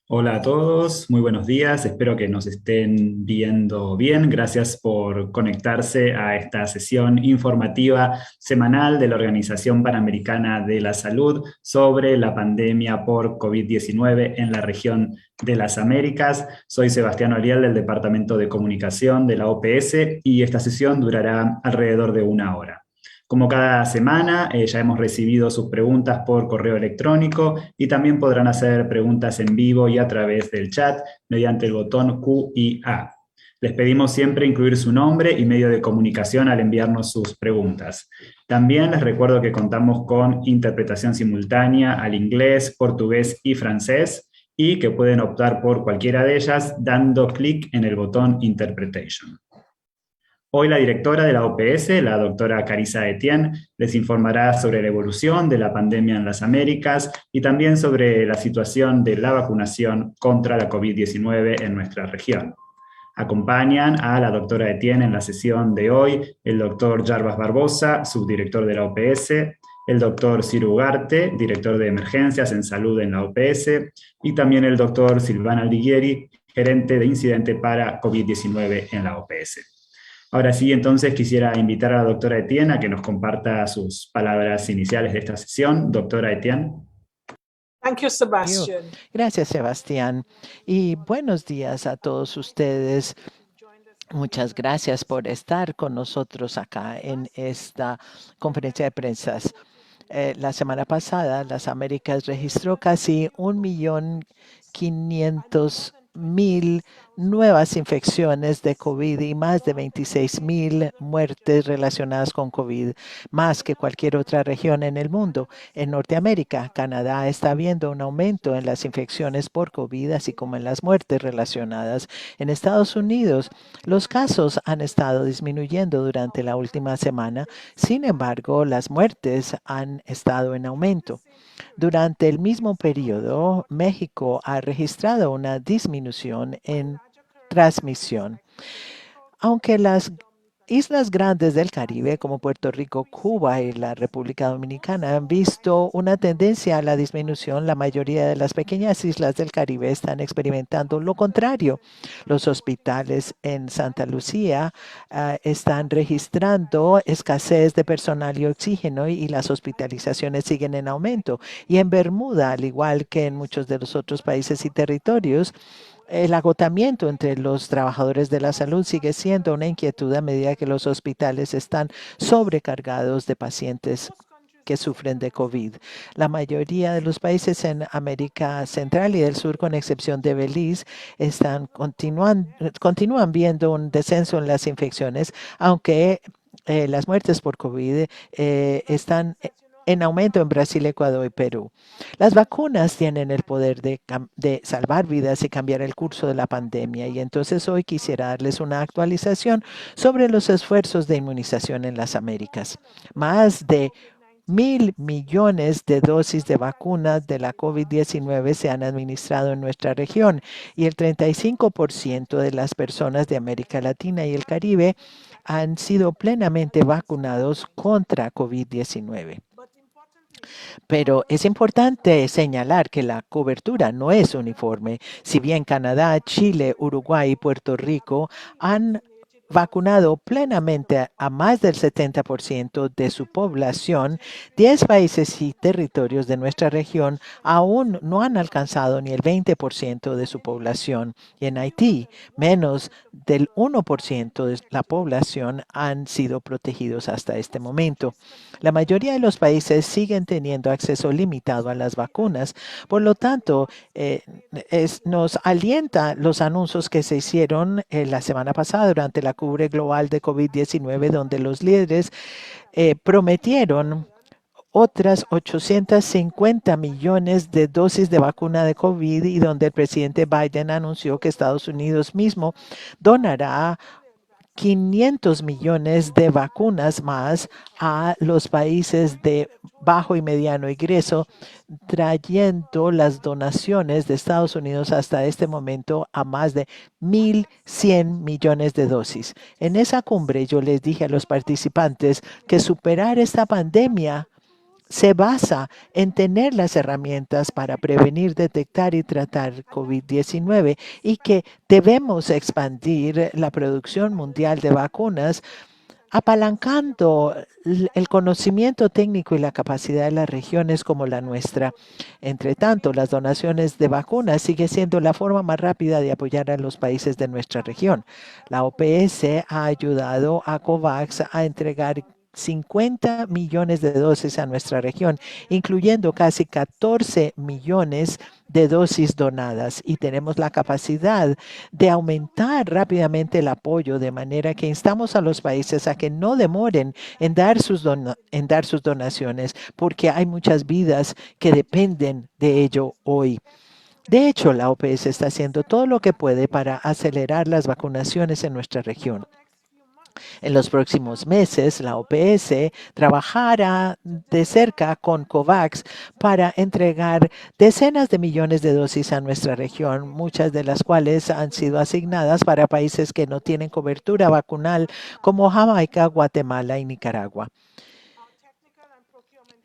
Hola a todos, muy buenos días, espero que nos estén viendo bien. Gracias por conectarse a esta sesión informativa semanal de la Organización Panamericana de la Salud sobre la pandemia por COVID-19 en la región de las Américas. Soy Sebastián Oriel del Departamento de Comunicación de la OPS y esta sesión durará alrededor de una hora. Como cada semana, ya hemos recibido sus preguntas por correo electrónico y también podrán hacer preguntas en vivo y a través del chat mediante el botón Q y A. Les pedimos siempre incluir su nombre y medio de comunicación al enviarnos sus preguntas. También les recuerdo que contamos con interpretación simultánea al inglés, portugués y francés y que pueden optar por cualquiera de ellas dando clic en el botón Interpretation. Hoy la directora de la OPS, la doctora Carissa Etienne, les informará sobre la evolución de la pandemia en las Américas y también sobre la situación de la vacunación contra la COVID-19 en nuestra región. Acompañan a la doctora Etienne en la sesión de hoy el doctor Jarbas Barbosa, subdirector de la OPS, el doctor Ciro Ugarte, director de emergencias en salud en la OPS, y también el doctor Silvana Aldighieri, gerente de incidente para COVID-19 en la OPS. Ahora sí, entonces quisiera invitar a la doctora Etienne a que nos comparta sus palabras iniciales de esta sesión. Doctora Etienne. Thank you, Sebastian. Gracias, Sebastián. Y buenos días a todos ustedes. Muchas gracias por estar con nosotros acá en esta conferencia de prensa. La semana pasada, las Américas registró casi 1.500.000 nuevas infecciones de COVID y más de 26.000 muertes relacionadas con COVID, más que cualquier otra región en el mundo. En Norteamérica, Canadá está viendo un aumento en las infecciones por COVID, así como en las muertes relacionadas. En Estados Unidos, los casos han estado disminuyendo durante la última semana. Sin embargo, las muertes han estado en aumento. Durante el mismo periodo, México ha registrado una disminución en transmisión. Aunque las islas grandes del Caribe, como Puerto Rico, Cuba y la República Dominicana, han visto una tendencia a la disminución, la mayoría de las pequeñas islas del Caribe están experimentando lo contrario. Los hospitales en Santa Lucía están registrando escasez de personal y oxígeno y las hospitalizaciones siguen en aumento. Y en Bermuda, al igual que en muchos de los otros países y territorios, el agotamiento entre los trabajadores de la salud sigue siendo una inquietud a medida que los hospitales están sobrecargados de pacientes que sufren de COVID. La mayoría de los países en América Central y del Sur, con excepción de Belice, continúan viendo un descenso en las infecciones, aunque las muertes por COVID están en aumento en Brasil, Ecuador y Perú. Las vacunas tienen el poder de salvar vidas y cambiar el curso de la pandemia. Y entonces hoy quisiera darles una actualización sobre los esfuerzos de inmunización en las Américas. Más de 1.000 millones de dosis de vacunas de la COVID-19 se han administrado en nuestra región y el 35% de las personas de América Latina y el Caribe han sido plenamente vacunados contra COVID-19. Pero es importante señalar que la cobertura no es uniforme. Si bien Canadá, Chile, Uruguay y Puerto Rico han vacunado plenamente a más del 70% de su población, 10 países y territorios de nuestra región aún no han alcanzado ni el 20% de su población. Y en Haití, menos del 1% de la población han sido protegidos hasta este momento. La mayoría de los países siguen teniendo acceso limitado a las vacunas. Por lo tanto, nos alienta los anuncios que se hicieron la semana pasada durante la cumbre global de COVID-19, donde los líderes prometieron otras 850 millones de dosis de vacuna de COVID y donde el presidente Biden anunció que Estados Unidos mismo donará 500 millones de vacunas más a los países de bajo y mediano ingreso, trayendo las donaciones de Estados Unidos hasta este momento a más de 1.100 millones de dosis. En esa cumbre yo les dije a los participantes que superar esta pandemia se basa en tener las herramientas para prevenir, detectar y tratar COVID-19 y que debemos expandir la producción mundial de vacunas apalancando el conocimiento técnico y la capacidad de las regiones como la nuestra. Entre tanto, las donaciones de vacunas sigue siendo la forma más rápida de apoyar a los países de nuestra región. La OPS ha ayudado a COVAX a entregar 50 millones de dosis a nuestra región, incluyendo casi 14 millones de dosis donadas, y tenemos la capacidad de aumentar rápidamente el apoyo, de manera que instamos a los países a que no demoren en dar en dar sus donaciones, porque hay muchas vidas que dependen de ello hoy. De hecho, la OPS está haciendo todo lo que puede para acelerar las vacunaciones en nuestra región. En los próximos meses, la OPS trabajará de cerca con COVAX para entregar decenas de millones de dosis a nuestra región, muchas de las cuales han sido asignadas para países que no tienen cobertura vacunal, como Jamaica, Guatemala y Nicaragua.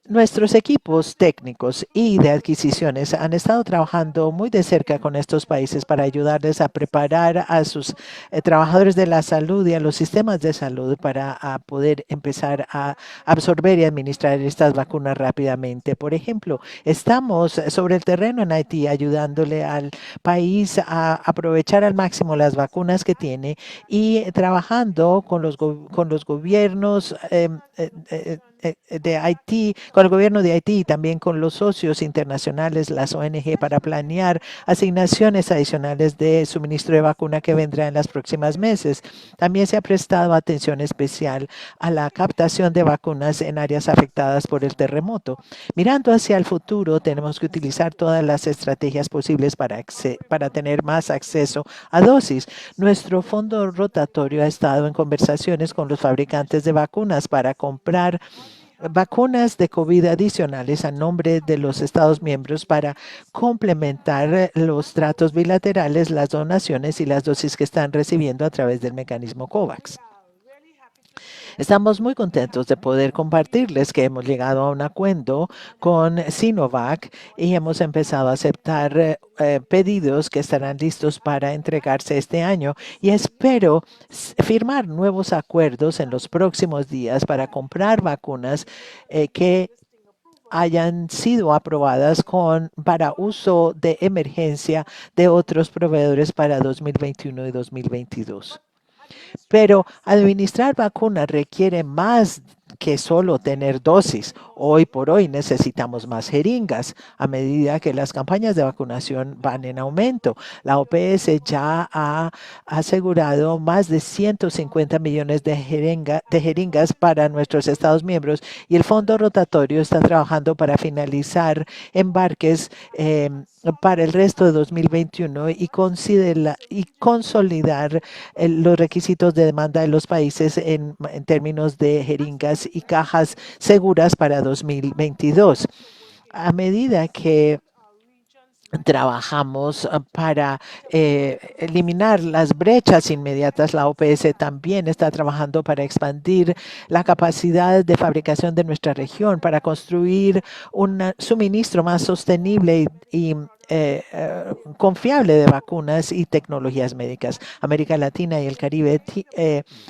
Nuestros equipos técnicos y de adquisiciones han estado trabajando muy de cerca con estos países para ayudarles a preparar a sus trabajadores de la salud y a los sistemas de salud para poder empezar a absorber y administrar estas vacunas rápidamente. Por ejemplo, estamos sobre el terreno en Haití ayudándole al país a aprovechar al máximo las vacunas que tiene y trabajando con los gobiernos de Haití, con el gobierno de Haití y también con los socios internacionales, las ONG, para planear asignaciones adicionales de suministro de vacuna que vendrá en los próximos meses. También se ha prestado atención especial a la captación de vacunas en áreas afectadas por el terremoto. Mirando hacia el futuro, tenemos que utilizar todas las estrategias posibles para tener más acceso a dosis. Nuestro fondo rotatorio ha estado en conversaciones con los fabricantes de vacunas para comprar vacunas de COVID adicionales a nombre de los Estados miembros para complementar los tratos bilaterales, las donaciones y las dosis que están recibiendo a través del mecanismo COVAX. Estamos muy contentos de poder compartirles que hemos llegado a un acuerdo con Sinovac y hemos empezado a aceptar pedidos que estarán listos para entregarse este año, y espero firmar nuevos acuerdos en los próximos días para comprar vacunas que hayan sido aprobadas para uso de emergencia de otros proveedores para 2021 y 2022. Pero administrar vacunas requiere más que solo tener dosis. Hoy por hoy necesitamos más jeringas a medida que las campañas de vacunación van en aumento. La OPS ya ha asegurado más de 150 millones de jeringas para nuestros Estados miembros, y el fondo rotatorio está trabajando para finalizar embarques para el resto de 2021 y consolidar los requisitos de demanda de los países en términos de jeringas y cajas seguras para 2022. A medida que trabajamos para eliminar las brechas inmediatas, la OPS también está trabajando para expandir la capacidad de fabricación de nuestra región, para construir un suministro más sostenible y confiable de vacunas y tecnologías médicas. América Latina y el Caribe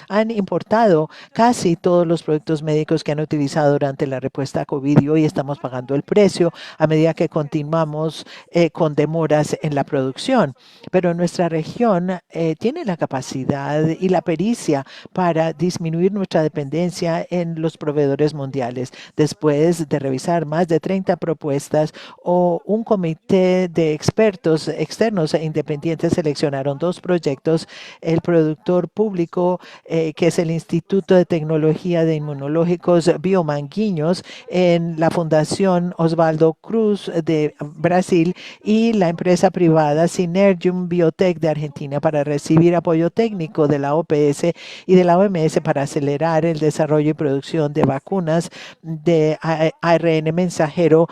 han importado casi todos los productos médicos que han utilizado durante la respuesta a COVID, y hoy estamos pagando el precio a medida que continuamos con demoras en la producción. Pero nuestra región tiene la capacidad y la pericia para disminuir nuestra dependencia en los proveedores mundiales. Después de revisar más de 30 propuestas, un comité de expertos externos e independientes seleccionaron 2 proyectos: el productor público, que es el Instituto de Tecnología de Inmunológicos Biomanguinhos, en la Fundación Osvaldo Cruz de Brasil, y la empresa privada Synergium Biotech de Argentina, para recibir apoyo técnico de la OPS y de la OMS para acelerar el desarrollo y producción de vacunas de ARN mensajero,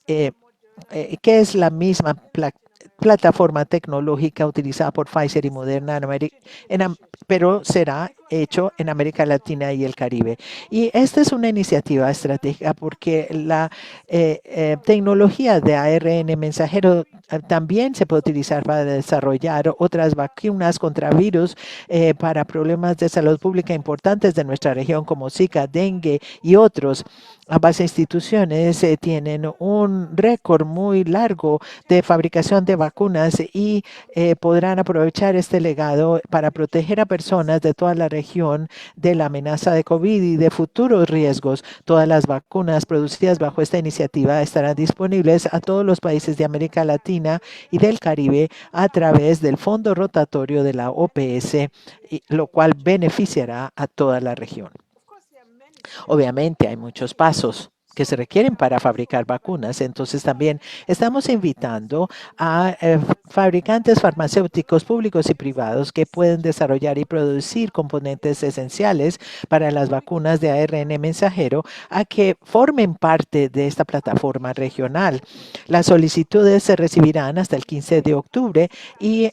que es la misma plataforma tecnológica utilizada por Pfizer y Moderna, pero será hecho en América Latina y el Caribe. Y esta es una iniciativa estratégica porque la tecnología de ARN mensajero también se puede utilizar para desarrollar otras vacunas contra virus para problemas de salud pública importantes de nuestra región como Zika, dengue y otros. Ambas instituciones tienen un récord muy largo de fabricación de vacunas y podrán aprovechar este legado para proteger a personas de toda la región de la amenaza de COVID y de futuros riesgos. Todas las vacunas producidas bajo esta iniciativa estarán disponibles a todos los países de América Latina y del Caribe a través del fondo rotatorio de la OPS, lo cual beneficiará a toda la región. Obviamente hay muchos pasos que se requieren para fabricar vacunas. Entonces también estamos invitando a fabricantes farmacéuticos públicos y privados que pueden desarrollar y producir componentes esenciales para las vacunas de ARN mensajero a que formen parte de esta plataforma regional. Las solicitudes se recibirán hasta el 15 de octubre y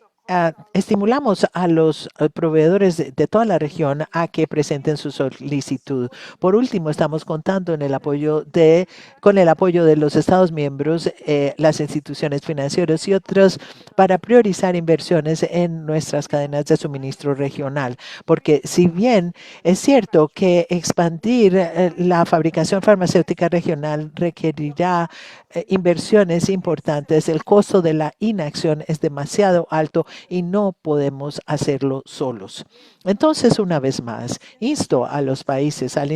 estimulamos a los proveedores de toda la región a que presenten su solicitud. Por último, estamos contando con el apoyo de los Estados miembros, las instituciones financieras y otros para priorizar inversiones en nuestras cadenas de suministro regional. Porque si bien es cierto que expandir la fabricación farmacéutica regional requerirá inversiones importantes, el costo de la inacción es demasiado alto y no podemos hacerlo solos. Entonces, una vez más, insto a los países, a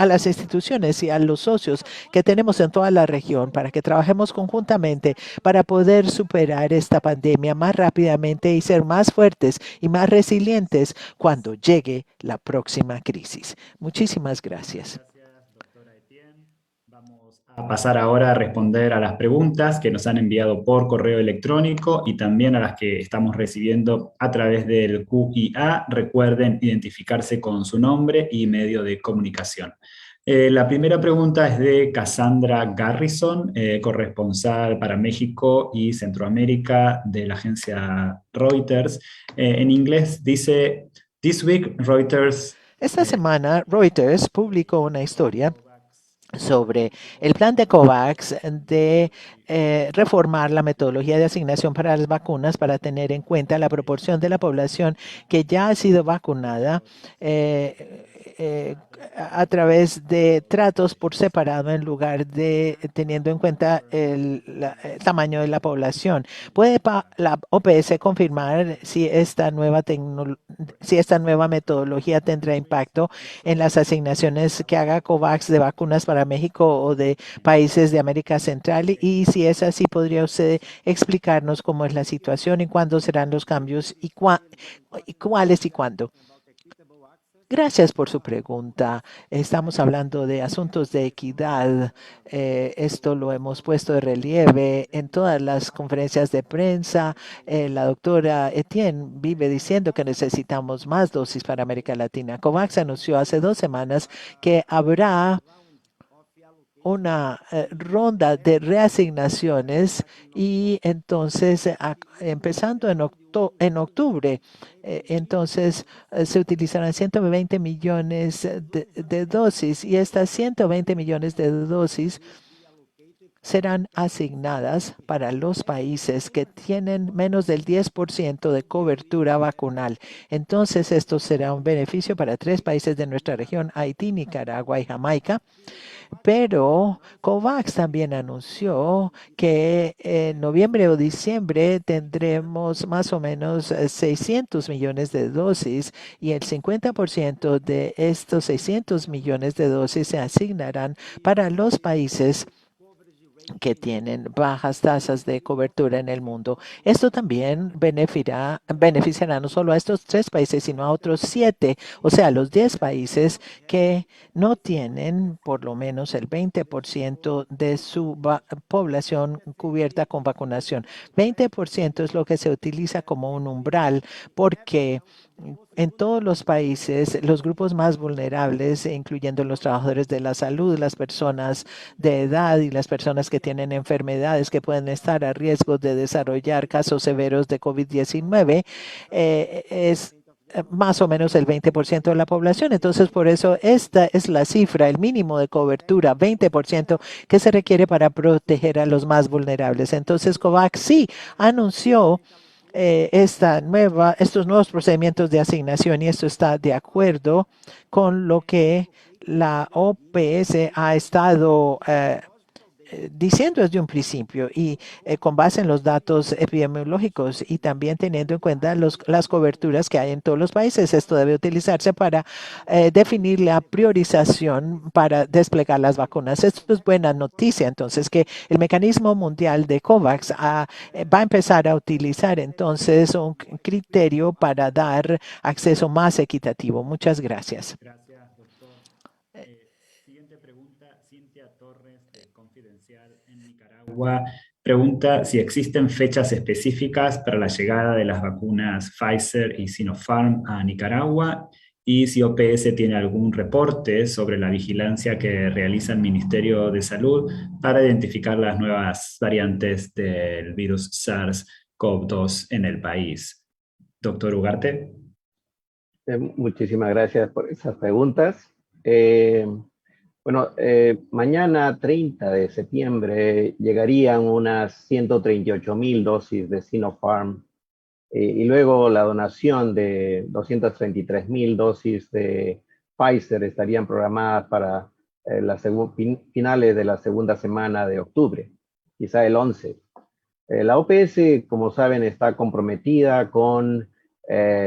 las instituciones y a los socios que tenemos en toda la región para que trabajemos conjuntamente para poder superar esta pandemia más rápidamente y ser más fuertes y más resilientes cuando llegue la próxima crisis. Muchísimas gracias. A pasar ahora a responder a las preguntas que nos han enviado por correo electrónico y también a las que estamos recibiendo a través del QIA. Recuerden identificarse con su nombre y medio de comunicación. La primera pregunta es de Cassandra Garrison, corresponsal para México y Centroamérica de la agencia Reuters. En inglés dice, "This week Reuters..." Esta semana Reuters publicó una historia sobre el plan de COVAX de reformar la metodología de asignación para las vacunas para tener en cuenta la proporción de la población que ya ha sido vacunada a través de tratos por separado en lugar de teniendo en cuenta el tamaño de la población. ¿Puede la OPS confirmar si esta nueva metodología tendrá impacto en las asignaciones que haga COVAX de vacunas para México o de países de América Central? Y si es así, ¿podría usted explicarnos cómo es la situación y cuándo serán los cambios y cuáles y cuándo? Gracias por su pregunta. Estamos hablando de asuntos de equidad. Esto lo hemos puesto de relieve en todas las conferencias de prensa. La doctora Etienne vive diciendo que necesitamos más dosis para América Latina. COVAX anunció hace 2 semanas que habrá una ronda de reasignaciones y entonces empezando en octubre, entonces se utilizarán 120 millones de dosis y estas 120 millones de dosis serán asignadas para los países que tienen menos del 10% de cobertura vacunal. Entonces, esto será un beneficio para 3 países de nuestra región, Haití, Nicaragua y Jamaica. Pero COVAX también anunció que en noviembre o diciembre tendremos más o menos 600 millones de dosis y el 50% de estos 600 millones de dosis se asignarán para los países que bajas tasas de cobertura en el mundo. Esto también beneficiará no solo a estos 3 países, sino a otros 7, o sea, los 10 países que no tienen por lo menos el 20% de su población cubierta con vacunación. 20% es lo que se utiliza como un umbral porque en todos los países, los grupos más vulnerables, incluyendo los trabajadores de la salud, las personas de edad y las personas que tienen enfermedades que pueden estar a riesgo de desarrollar casos severos de COVID-19, más o menos el 20% de la población. Entonces, por eso esta es la cifra, el mínimo de cobertura, 20% que se requiere para proteger a los más vulnerables. Entonces, COVAX sí anunció estos nuevos procedimientos de asignación y esto está de acuerdo con lo que la OPS ha estado diciendo desde un principio y con base en los datos epidemiológicos y también teniendo en cuenta las coberturas que hay en todos los países. Esto debe utilizarse para definir la priorización para desplegar las vacunas. Esto es buena noticia, entonces, que el mecanismo mundial de COVAX va a empezar a utilizar entonces un criterio para dar acceso más equitativo. Muchas gracias. Gracias, doctor. Siguiente pregunta, Cintia Torres de Confidencial en Nicaragua. Pregunta si existen fechas específicas para la llegada de las vacunas Pfizer y Sinopharm a Nicaragua y si OPS tiene algún reporte sobre la vigilancia que realiza el Ministerio de Salud para identificar las nuevas variantes del virus SARS-CoV-2 en el país. Doctor Ugarte. Muchísimas gracias por esas preguntas. Mañana 30 de septiembre llegarían unas 138,000 dosis de Sinopharm y luego la donación de 233,000 dosis de Pfizer estarían programadas para finales de la segunda semana de octubre, quizá el 11. La OPS, como saben, está comprometida con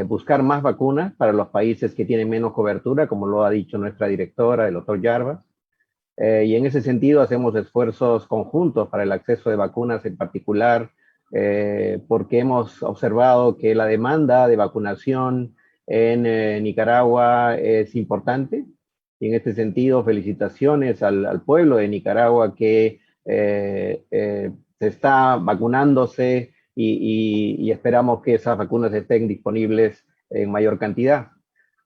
buscar más vacunas para los países que tienen menos cobertura, como lo ha dicho nuestra directora, el doctor Yarva. Y en ese sentido hacemos esfuerzos conjuntos para el acceso de vacunas en particular, porque hemos observado que la demanda de vacunación en Nicaragua es importante. Y en este sentido, felicitaciones al pueblo de Nicaragua que se está vacunándose y esperamos que esas vacunas estén disponibles en mayor cantidad.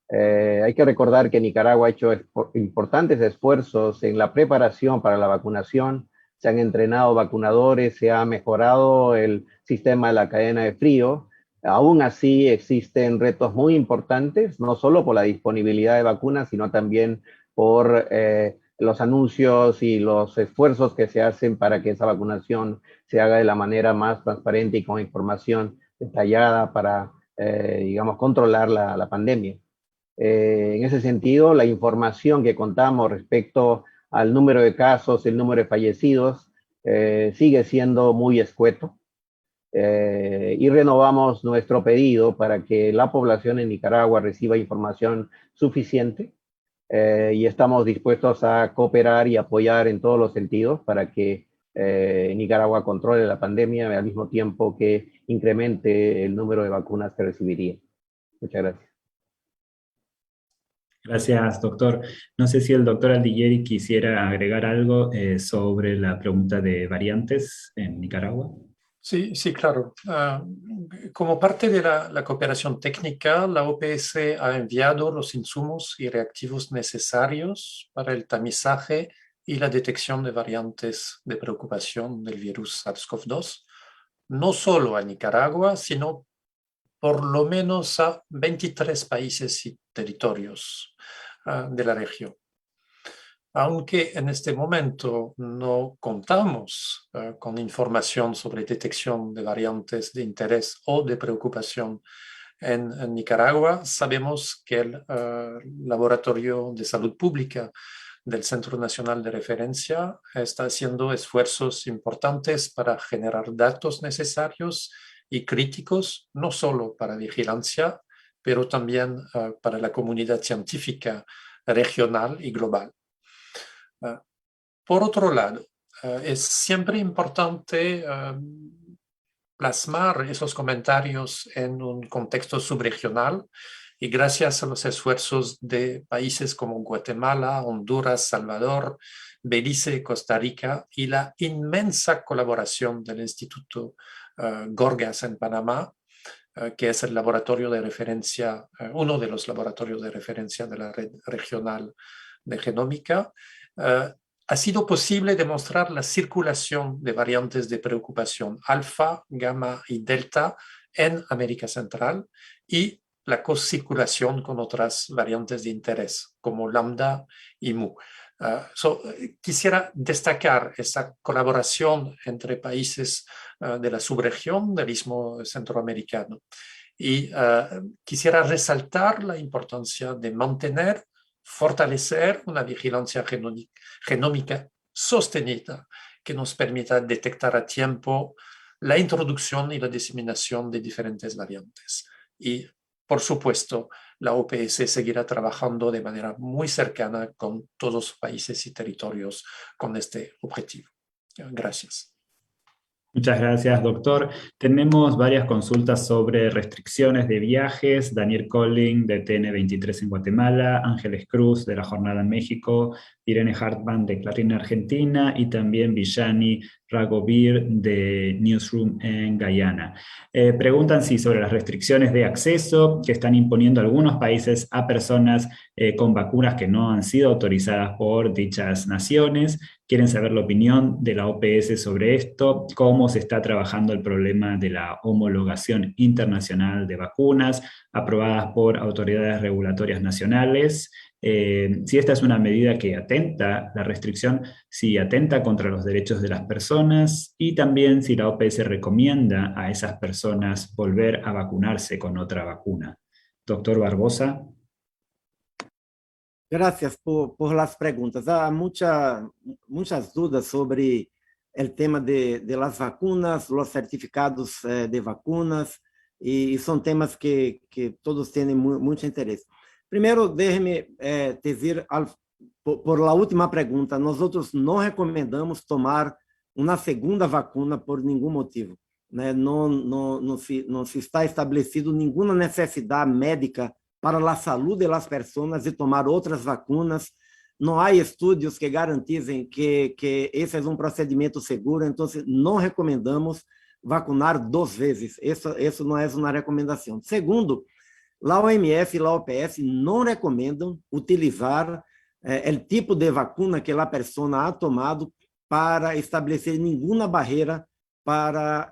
Hay que recordar que Nicaragua ha hecho importantes esfuerzos en la preparación para la vacunación. Se han entrenado vacunadores, se ha mejorado el sistema de la cadena de frío. Aún así existen retos muy importantes, no solo por la disponibilidad de vacunas, sino también por los anuncios y los esfuerzos que se hacen para que esa vacunación se haga de la manera más transparente y con información detallada para, digamos, controlar la pandemia. En ese sentido, la información que contamos respecto al número de casos, el número de fallecidos, sigue siendo muy escueto. Y renovamos nuestro pedido para que la población en Nicaragua reciba información suficiente y estamos dispuestos a cooperar y apoyar en todos los sentidos para que Nicaragua controle la pandemia al mismo tiempo que incremente el número de vacunas que recibiría. Muchas gracias. Gracias, doctor. No sé si el doctor Aldilleri quisiera agregar algo sobre la pregunta de variantes en Nicaragua. Sí, sí, claro. Como parte de la cooperación técnica, la OPS ha enviado los insumos y reactivos necesarios para el tamizaje y la detección de variantes de preocupación del virus SARS-CoV-2, no solo a Nicaragua, sino por lo menos a 23 países y territorios de la región. Aunque en este momento no contamos con información sobre detección de variantes de interés o de preocupación en Nicaragua, sabemos que el Laboratorio de Salud Pública del Centro Nacional de Referencia está haciendo esfuerzos importantes para generar datos necesarios y críticos, no solo para vigilancia, pero también para la comunidad científica regional y global. Por otro lado, es siempre importante plasmar esos comentarios en un contexto subregional y gracias a los esfuerzos de países como Guatemala, Honduras, Salvador, Belice, Costa Rica y la inmensa colaboración del Instituto Gorgas en Panamá, que es el laboratorio de referencia, uno de los laboratorios de referencia de la red regional de genómica, ha sido posible demostrar la circulación de variantes de preocupación alfa, gamma y delta en América Central y la co-circulación con otras variantes de interés, como lambda y mu. Quisiera destacar esa colaboración entre países de la subregión del Istmo Centroamericano. Y quisiera resaltar la importancia de mantener, fortalecer una vigilancia genómica sostenida que nos permita detectar a tiempo la introducción y la diseminación de diferentes variantes. Y, por supuesto, la OPS seguirá trabajando de manera muy cercana con todos los países y territorios con este objetivo. Gracias. Muchas gracias, doctor. Tenemos varias consultas sobre restricciones de viajes. Daniel Colling, de TN23 en Guatemala, Ángeles Cruz, de La Jornada en México, Irene Hartman, de Clarín Argentina, y también Villani Ragovir, de Newsroom en Guyana. Preguntan si sobre las restricciones de acceso que están imponiendo algunos países a personas con vacunas que no han sido autorizadas por dichas naciones. Quieren saber la opinión de la OPS sobre esto, cómo se está trabajando el problema de la homologación internacional de vacunas aprobadas por autoridades regulatorias nacionales, si esta es una medida que atenta, la restricción, si atenta contra los derechos de las personas, y también si la OPS recomienda a esas personas volver a vacunarse con otra vacuna. Doctor Barbosa. Gracias por las preguntas. Há muchas dudas sobre el tema de las vacunas, los certificados de vacunas, y son temas que todos tienen mucho interés. Primero, déjeme decir, por la última pregunta, nosotros no recomendamos tomar una segunda vacuna por ningún motivo. No se está establecido ninguna necesidad médica para a saúde das pessoas de tomar outras vacunas. Não há estudos que garantizem que esse é procedimento seguro, então não recomendamos vacunar 2 vezes. Isso não é uma recomendação. Segundo, a OMS e a OPS não recomendam utilizar o tipo de vacuna que a pessoa ha tomado para estabelecer nenhuma barreira para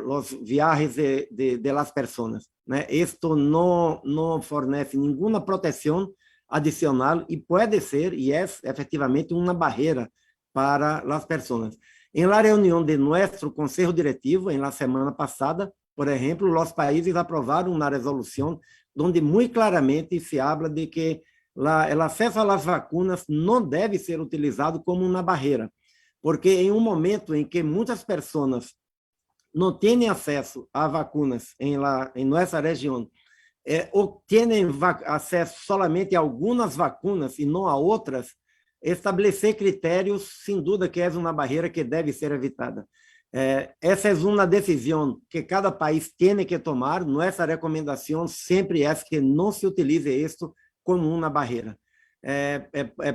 os viajes de las pessoas. Esto não fornece nenhuma proteção adicional e pode ser, e é efetivamente, uma barreira para as pessoas. Em la reunião de nosso Conselho Diretivo, em la semana passada, por exemplo, os países aprovaram uma resolução onde muito claramente se habla de que o acesso às vacunas não deve ser utilizado como uma barreira, porque em um momento em que muitas pessoas não têm acesso a vacunas em nossa região, ou têm acesso somente a algumas vacunas e não a outras, estabelecer critérios, sem dúvida que é uma barreira que deve ser evitada. Essa é uma decisão que cada país tem que tomar. Nossa recomendação sempre é que não se utilize isto como uma barreira.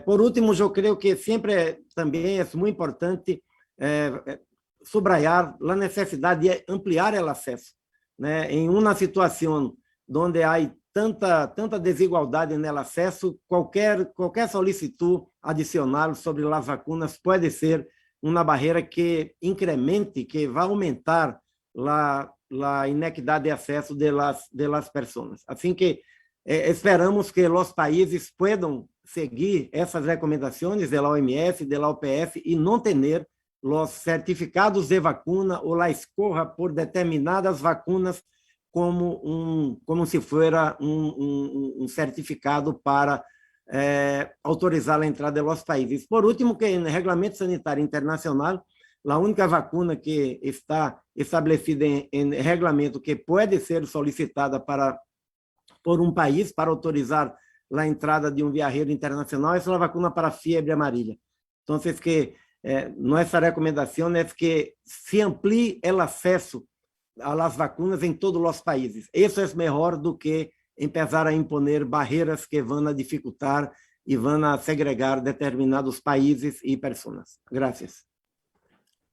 Por último, eu creio que sempre também é muito importante subrayar a necessidade de ampliar o acesso. Em uma situação onde há tanta desigualdade no acesso, qualquer solicitude adicional sobre as vacunas pode ser uma barreira que incremente, que vai aumentar a inequidade de acesso de las pessoas. Assim que esperamos que os países possam seguir essas recomendações da OMS, da OPS, e não ter os certificados de vacuna ou a escolha por determinadas vacunas como se fuera um certificado para autorizar a entrada dos países. Por último, que no Regulamento Sanitário Internacional, a única vacuna que está estabelecida em regulamento que pode ser solicitada por um país para autorizar a entrada de um viajeiro internacional é a vacuna para fiebre amarilla. Então, nossa recomendação é que se amplie o acesso às vacunas em todos os países. Isso é melhor do que empezar a imponer barreiras que vão dificultar e vão segregar determinados países e pessoas. Gracias.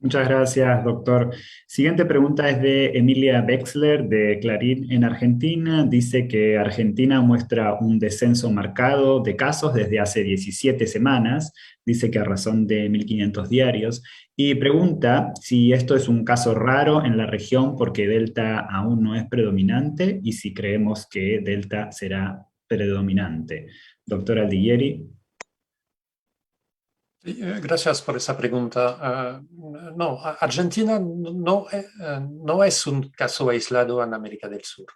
Muchas gracias, doctor. Siguiente pregunta es de Emilia Wexler, de Clarín en Argentina. Dice que Argentina muestra un descenso marcado de casos desde hace 17 semanas. Dice que a razón de 1.500 diarios. Y pregunta si esto es un caso raro en la región porque Delta aún no es predominante y si creemos que Delta será predominante. Doctor Aldiguieri. Sí, gracias por esa pregunta. No, Argentina no es un caso aislado en América del Sur.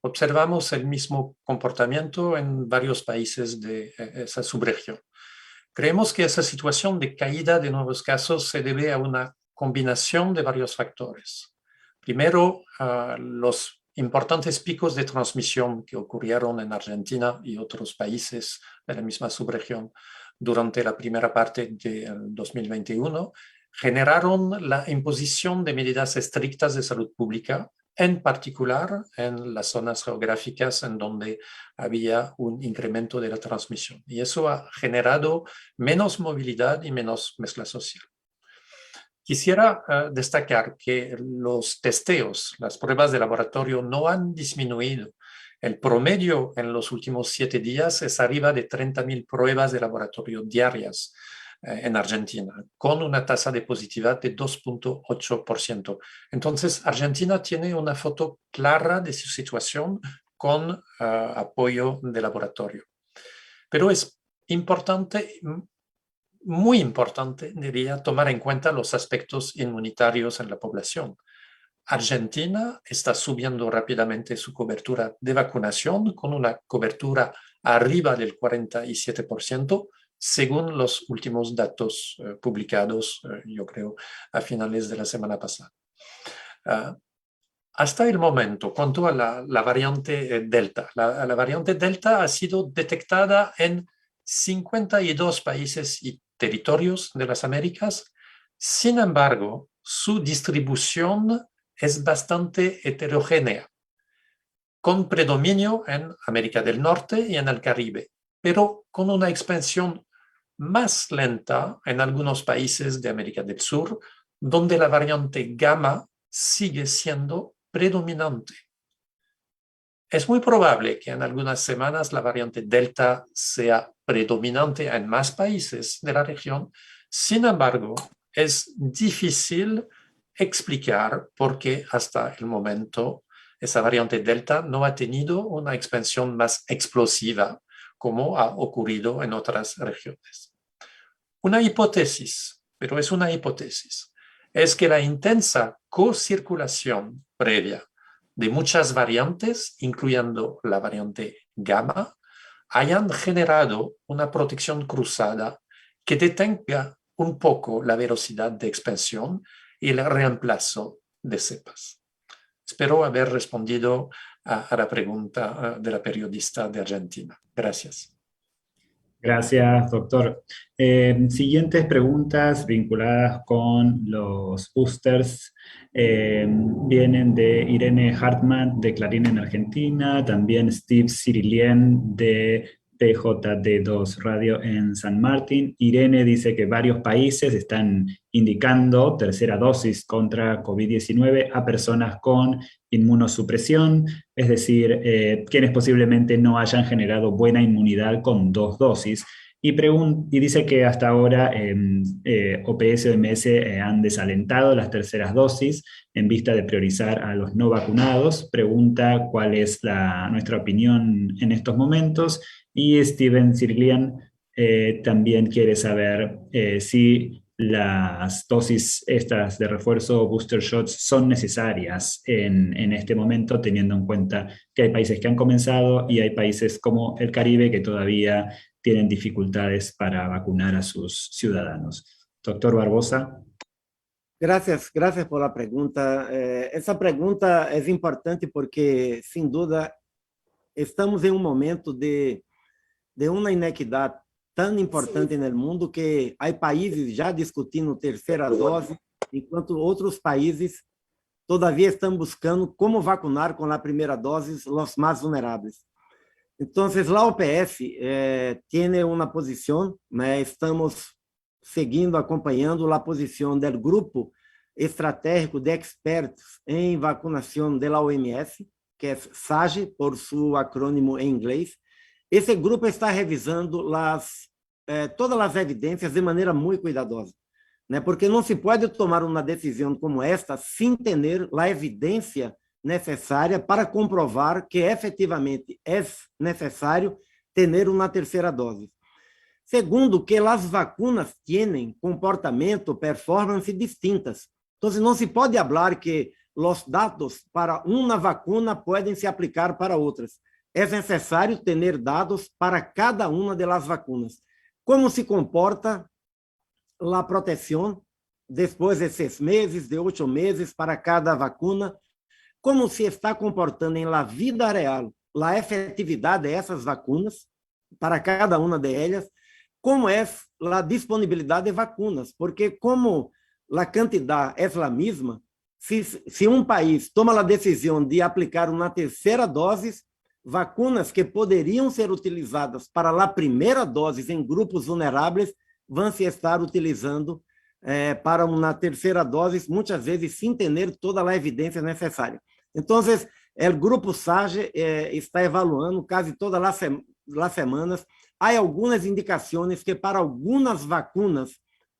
Observamos el mismo comportamiento en varios países de esa subregión. Creemos que esa situación de caída de nuevos casos se debe a una combinación de varios factores. Primero, los importantes picos de transmisión que ocurrieron en Argentina y otros países de la misma subregión durante la primera parte del 2021 generaron la imposición de medidas estrictas de salud pública, en particular en las zonas geográficas en donde había un incremento de la transmisión. Y eso ha generado menos movilidad y menos mezcla social. Quisiera destacar que los testeos, las pruebas de laboratorio no han disminuido. El promedio en los últimos 7 días es arriba de 30.000 pruebas de laboratorio diarias en Argentina, con una tasa de positividad de 2.8%. Entonces, Argentina tiene una foto clara de su situación con apoyo de laboratorio. Pero es importante, muy importante, diría, tomar en cuenta los aspectos inmunitarios en la población. Argentina está subiendo rápidamente su cobertura de vacunación con una cobertura arriba del 47%, según los últimos datos publicados, yo creo, a finales de la semana pasada. Hasta el momento, cuanto a la variante Delta, la variante Delta ha sido detectada en 52 países y territorios de las Américas. Sin embargo, su distribución es bastante heterogénea, con predominio en América del Norte y en el Caribe, pero con una expansión más lenta en algunos países de América del Sur, donde la variante Gamma sigue siendo predominante. Es muy probable que en algunas semanas la variante Delta sea predominante en más países de la región. Sin embargo, es difícil explicar por qué hasta el momento esa variante Delta no ha tenido una expansión más explosiva como ha ocurrido en otras regiones. Una hipótesis, pero es una hipótesis, es que la intensa co-circulación previa de muchas variantes, incluyendo la variante Gamma, hayan generado una protección cruzada que detenga un poco la velocidad de expansión y el reemplazo de cepas. Espero haber respondido a la pregunta de la periodista de Argentina. Gracias. Gracias, doctor. Siguientes preguntas vinculadas con los boosters vienen de Irene Hartmann de Clarín en Argentina, también Steve Cirilien de PJD2 Radio en San Martín. Irene dice que varios países están indicando tercera dosis contra COVID-19 a personas con inmunosupresión, es decir, quienes posiblemente no hayan generado buena inmunidad con 2 dosis. Y dice que hasta ahora OPS y OMS han desalentado las terceras dosis en vista de priorizar a los no vacunados. Pregunta cuál es nuestra opinión en estos momentos. Y Steven Sirlian también quiere saber si las dosis estas de refuerzo booster shots son necesarias en este momento, teniendo en cuenta que hay países que han comenzado y hay países como el Caribe que todavía tienen dificultades para vacunar a sus ciudadanos. Doctor Barbosa. Gracias por la pregunta. Essa pregunta é importante porque, sem dúvida, estamos em um momento de uma inequidade tão importante no mundo que há países já discutindo terceira dose, enquanto outros países todavia estão buscando como vacunar com a primeira dose os mais vulneráveis. Então, a OPS tem uma posição, estamos seguindo, acompanhando a posição do grupo estratégico de expertos em vacunação da OMS, que é SAGE, por seu acrônimo em inglês. Esse grupo está revisando todas as evidências de maneira muito cuidadosa, né? Porque não se pode tomar uma decisão como esta sem ter a evidência necessária para comprovar que efetivamente é necessário ter uma terceira dose. Segundo, que as vacunas têm comportamento, performance distintas. Então, não se pode falar que os dados para uma vacuna podem se aplicar para outras. É necessário ter dados para cada uma das vacunas. Como se comporta a proteção depois de 6 meses, de 8 meses para cada vacuna, como se está comportando em la vida real a efetividade dessas vacunas para cada uma delas, como é a disponibilidade de vacunas, porque como a quantidade é a mesma, se um país toma a decisão de aplicar uma terceira dose, vacunas que poderiam ser utilizadas para a primeira dose em grupos vulneráveis vão se estar utilizando para uma terceira dose, muitas vezes sem ter toda a evidência necessária. Então, o grupo SAGE está evaluando quase todas as semanas. Há algumas indicações que para algumas vacunas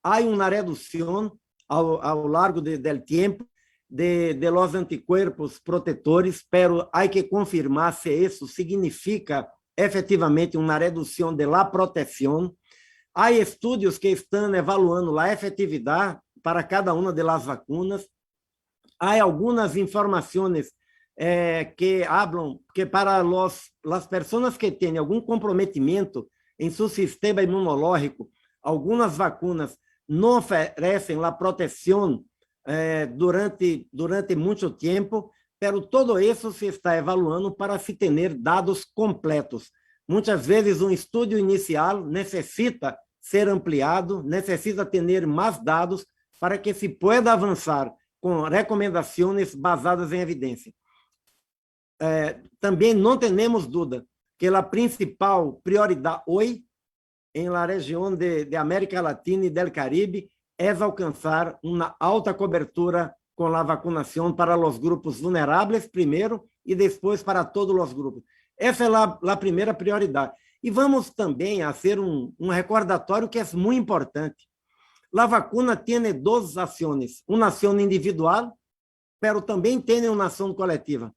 há uma redução ao largo do tempo de los anticuerpos protetores, pero há que confirmar se isso significa efetivamente uma redução da proteção. Há estudos que estão evaluando a efetividade para cada uma das vacunas. Há algumas informações que falam que para as pessoas que têm algum comprometimento em seu sistema imunológico, algumas vacunas não oferecem a proteção durante muito tempo, pero todo isso se está evaluando para se ter dados completos. Muitas vezes um estudo inicial necessita ser ampliado, necessita ter mais dados para que se pueda avançar com recomendações basadas em evidência. Também não temos dúvida que a principal prioridade hoje, em la região de América Latina e do Caribe, é alcançar uma alta cobertura com a vacinação para os grupos vulneráveis primeiro e depois para todos os grupos. Essa é a primeira prioridade. E vamos também fazer um recordatório que é muito importante. A vacuna tem duas ações, uma ação individual, mas também tem uma ação coletiva.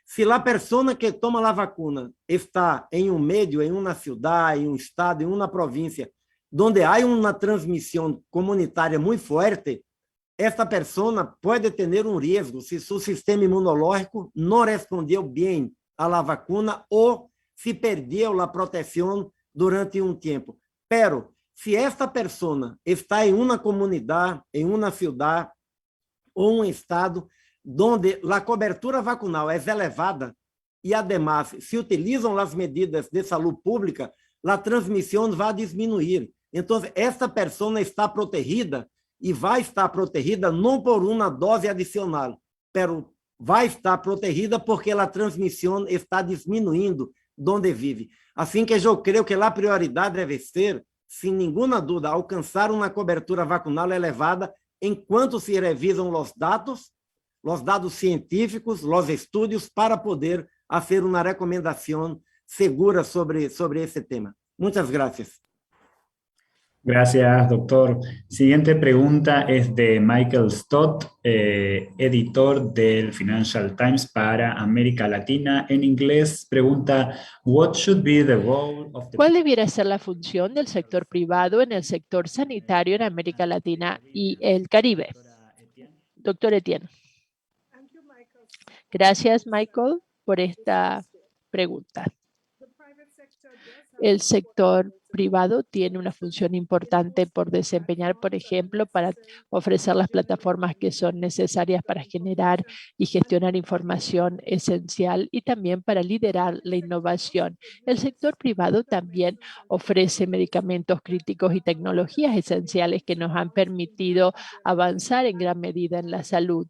Se a pessoa que toma a vacuna está em um meio, em uma cidade, em um estado, em uma província, onde há uma transmissão comunitária muito forte, esta pessoa pode ter um risco se seu sistema imunológico não respondeu bem à vacuna ou se perdeu a proteção durante um tempo. Pero, se esta pessoa está em uma comunidade, em uma cidade ou um estado onde a cobertura vacunal é elevada e, además, se utilizam as medidas de saúde pública, a transmissão vai diminuir. Então, esta pessoa está protegida e vai estar protegida não por uma dose adicional, mas vai estar protegida porque a transmissão está diminuindo onde vive. Assim que eu creio que a prioridade deve ser, sem nenhuma dúvida, alcançar uma cobertura vacunal elevada enquanto se revisam os dados científicos, os estudos, para poder fazer uma recomendação segura sobre esse tema. Muitas gracias. Gracias, doctor. Siguiente pregunta es de Michael Stott, editor del Financial Times para América Latina. En inglés pregunta, what should be the role of the... ¿Cuál debiera ser la función del sector privado en el sector sanitario en América Latina y el Caribe? Doctor Etienne. Gracias, Michael, por esta pregunta. El sector privado tiene una función importante por desempeñar, por ejemplo, para ofrecer las plataformas que son necesarias para generar y gestionar información esencial y también para liderar la innovación. El sector privado también ofrece medicamentos críticos y tecnologías esenciales que nos han permitido avanzar en gran medida en la salud.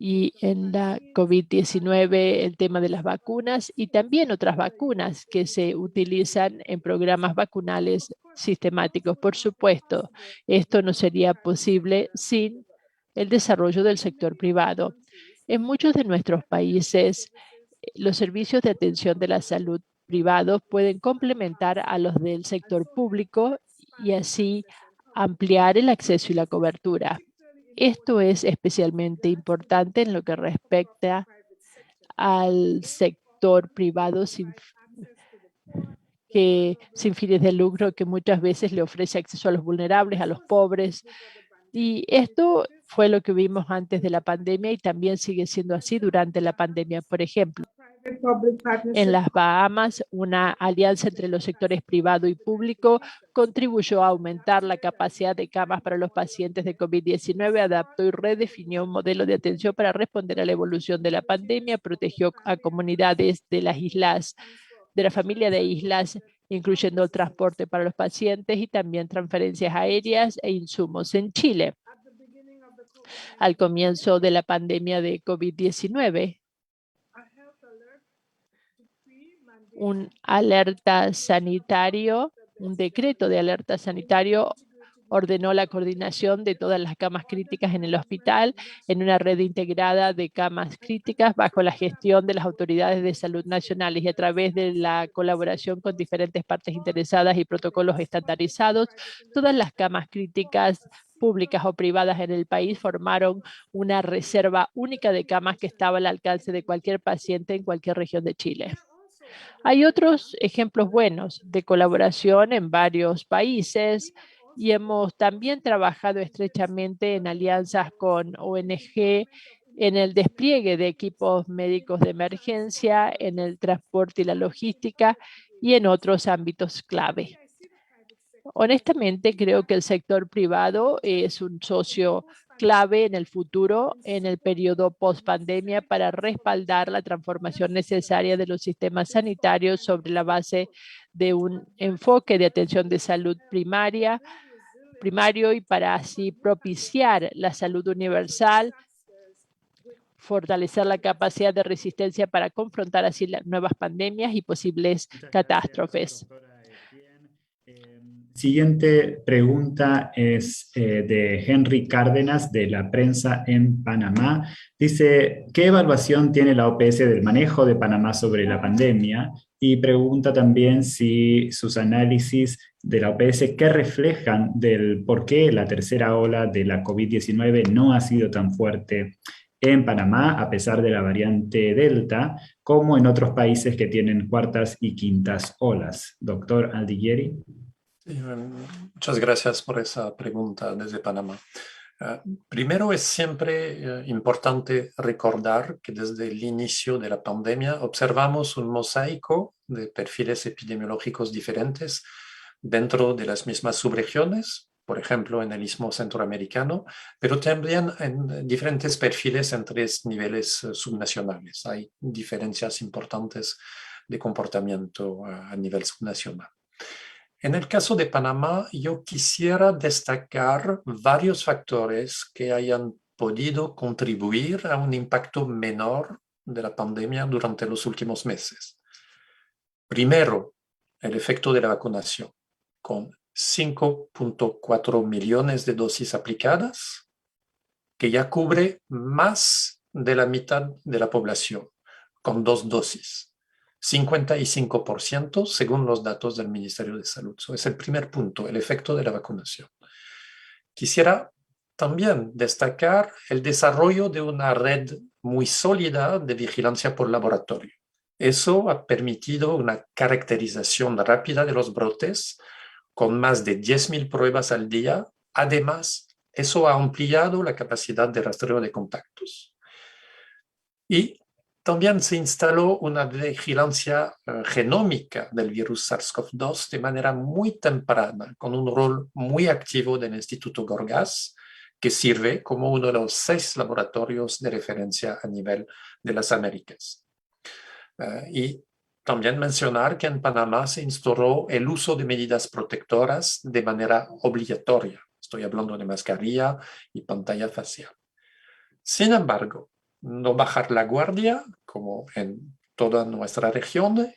y en la COVID-19 el tema de las vacunas y también otras vacunas que se utilizan en programas vacunales sistemáticos. Por supuesto, esto no sería posible sin el desarrollo del sector privado. En muchos de nuestros países, los servicios de atención de la salud privados pueden complementar a los del sector público y así ampliar el acceso y la cobertura. Esto es especialmente importante en lo que respecta al sector privado sin fines de lucro, que muchas veces le ofrece acceso a los vulnerables, a los pobres. Y esto fue lo que vimos antes de la pandemia y también sigue siendo así durante la pandemia. Por ejemplo, en las Bahamas, una alianza entre los sectores privado y público contribuyó a aumentar la capacidad de camas para los pacientes de COVID-19, adaptó y redefinió un modelo de atención para responder a la evolución de la pandemia, protegió a comunidades de las islas, de la familia de islas, incluyendo el transporte para los pacientes y también transferencias aéreas e insumos. En Chile, al comienzo de la pandemia de COVID-19, un decreto de alerta sanitario ordenó la coordinación de todas las camas críticas en el hospital en una red integrada de camas críticas bajo la gestión de las autoridades de salud nacionales y a través de la colaboración con diferentes partes interesadas y protocolos estandarizados, todas las camas críticas públicas o privadas en el país formaron una reserva única de camas que estaba al alcance de cualquier paciente en cualquier región de Chile. Hay otros ejemplos buenos de colaboración en varios países y hemos también trabajado estrechamente en alianzas con ONG en el despliegue de equipos médicos de emergencia, en el transporte y la logística y en otros ámbitos clave. Honestamente, creo que el sector privado es un socio clave en el futuro, en el periodo post-pandemia, para respaldar la transformación necesaria de los sistemas sanitarios sobre la base de un enfoque de atención de salud primario y para así propiciar la salud universal, fortalecer la capacidad de resistencia para confrontar así las nuevas pandemias y posibles catástrofes. Siguiente pregunta es de Henry Cárdenas, de la prensa en Panamá. Dice, ¿qué evaluación tiene la OPS del manejo de Panamá sobre la pandemia? Y pregunta también si sus análisis de la OPS, ¿qué reflejan del por qué la tercera ola de la COVID-19 no ha sido tan fuerte en Panamá, a pesar de la variante Delta, como en otros países que tienen cuartas y quintas olas? Doctor Aldiguieri. Sí, muchas gracias por esa pregunta desde Panamá. Primero, es siempre importante recordar que desde el inicio de la pandemia observamos un mosaico de perfiles epidemiológicos diferentes dentro de las mismas subregiones, por ejemplo, en el Istmo Centroamericano, pero también en diferentes perfiles en 3 niveles subnacionales. Hay diferencias importantes de comportamiento a nivel subnacional. En el caso de Panamá, yo quisiera destacar varios factores que hayan podido contribuir a un impacto menor de la pandemia durante los últimos meses. Primero, el efecto de la vacunación, con 5.4 millones de dosis aplicadas, que ya cubre más de la mitad de la población, con 2 dosis. 55% según los datos del Ministerio de Salud. Eso es el primer punto, el efecto de la vacunación. Quisiera también destacar el desarrollo de una red muy sólida de vigilancia por laboratorio. Eso ha permitido una caracterización rápida de los brotes con más de 10.000 pruebas al día. Además, eso ha ampliado la capacidad de rastreo de contactos. Y también se instaló una vigilancia genómica del virus SARS-CoV-2 de manera muy temprana, con un rol muy activo del Instituto Gorgas, que sirve como uno de los 6 laboratorios de referencia a nivel de las Américas. Y también mencionar que en Panamá se instauró el uso de medidas protectoras de manera obligatoria. Estoy hablando de mascarilla y pantalla facial. Sin embargo, no bajar la guardia, como en toda nuestra región,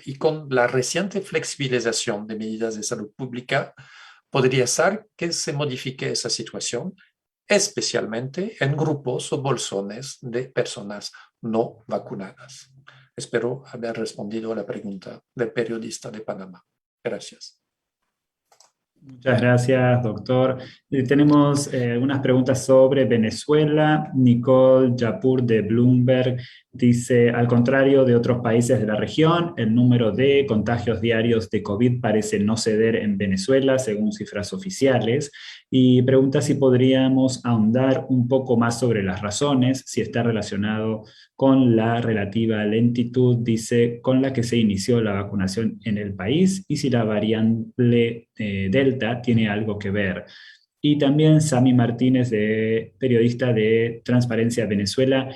y con la reciente flexibilización de medidas de salud pública, podría ser que se modifique esa situación, especialmente en grupos o bolsones de personas no vacunadas. Espero haber respondido a la pregunta del periodista de Panamá. Gracias. Muchas gracias, doctor. Tenemos algunas preguntas sobre Venezuela. Nicole Yapur de Bloomberg dice, al contrario de otros países de la región, el número de contagios diarios de COVID parece no ceder en Venezuela, según cifras oficiales. Y pregunta si podríamos ahondar un poco más sobre las razones, si está relacionado con la relativa lentitud, dice, con la que se inició la vacunación en el país y si la variante Delta tiene algo que ver. Y también Sami Martínez, periodista de Transparencia Venezuela,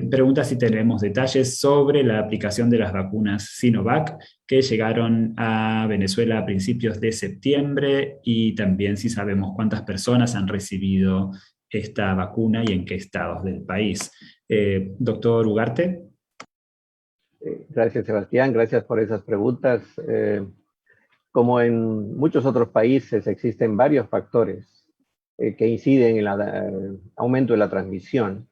pregunta si tenemos detalles sobre la aplicación de las vacunas Sinovac que llegaron a Venezuela a principios de septiembre y también si sabemos cuántas personas han recibido esta vacuna y en qué estados del país. Doctor Ugarte. Gracias, Sebastián. Gracias por esas preguntas. Como en muchos otros países, existen varios factores que inciden en el aumento de la transmisión.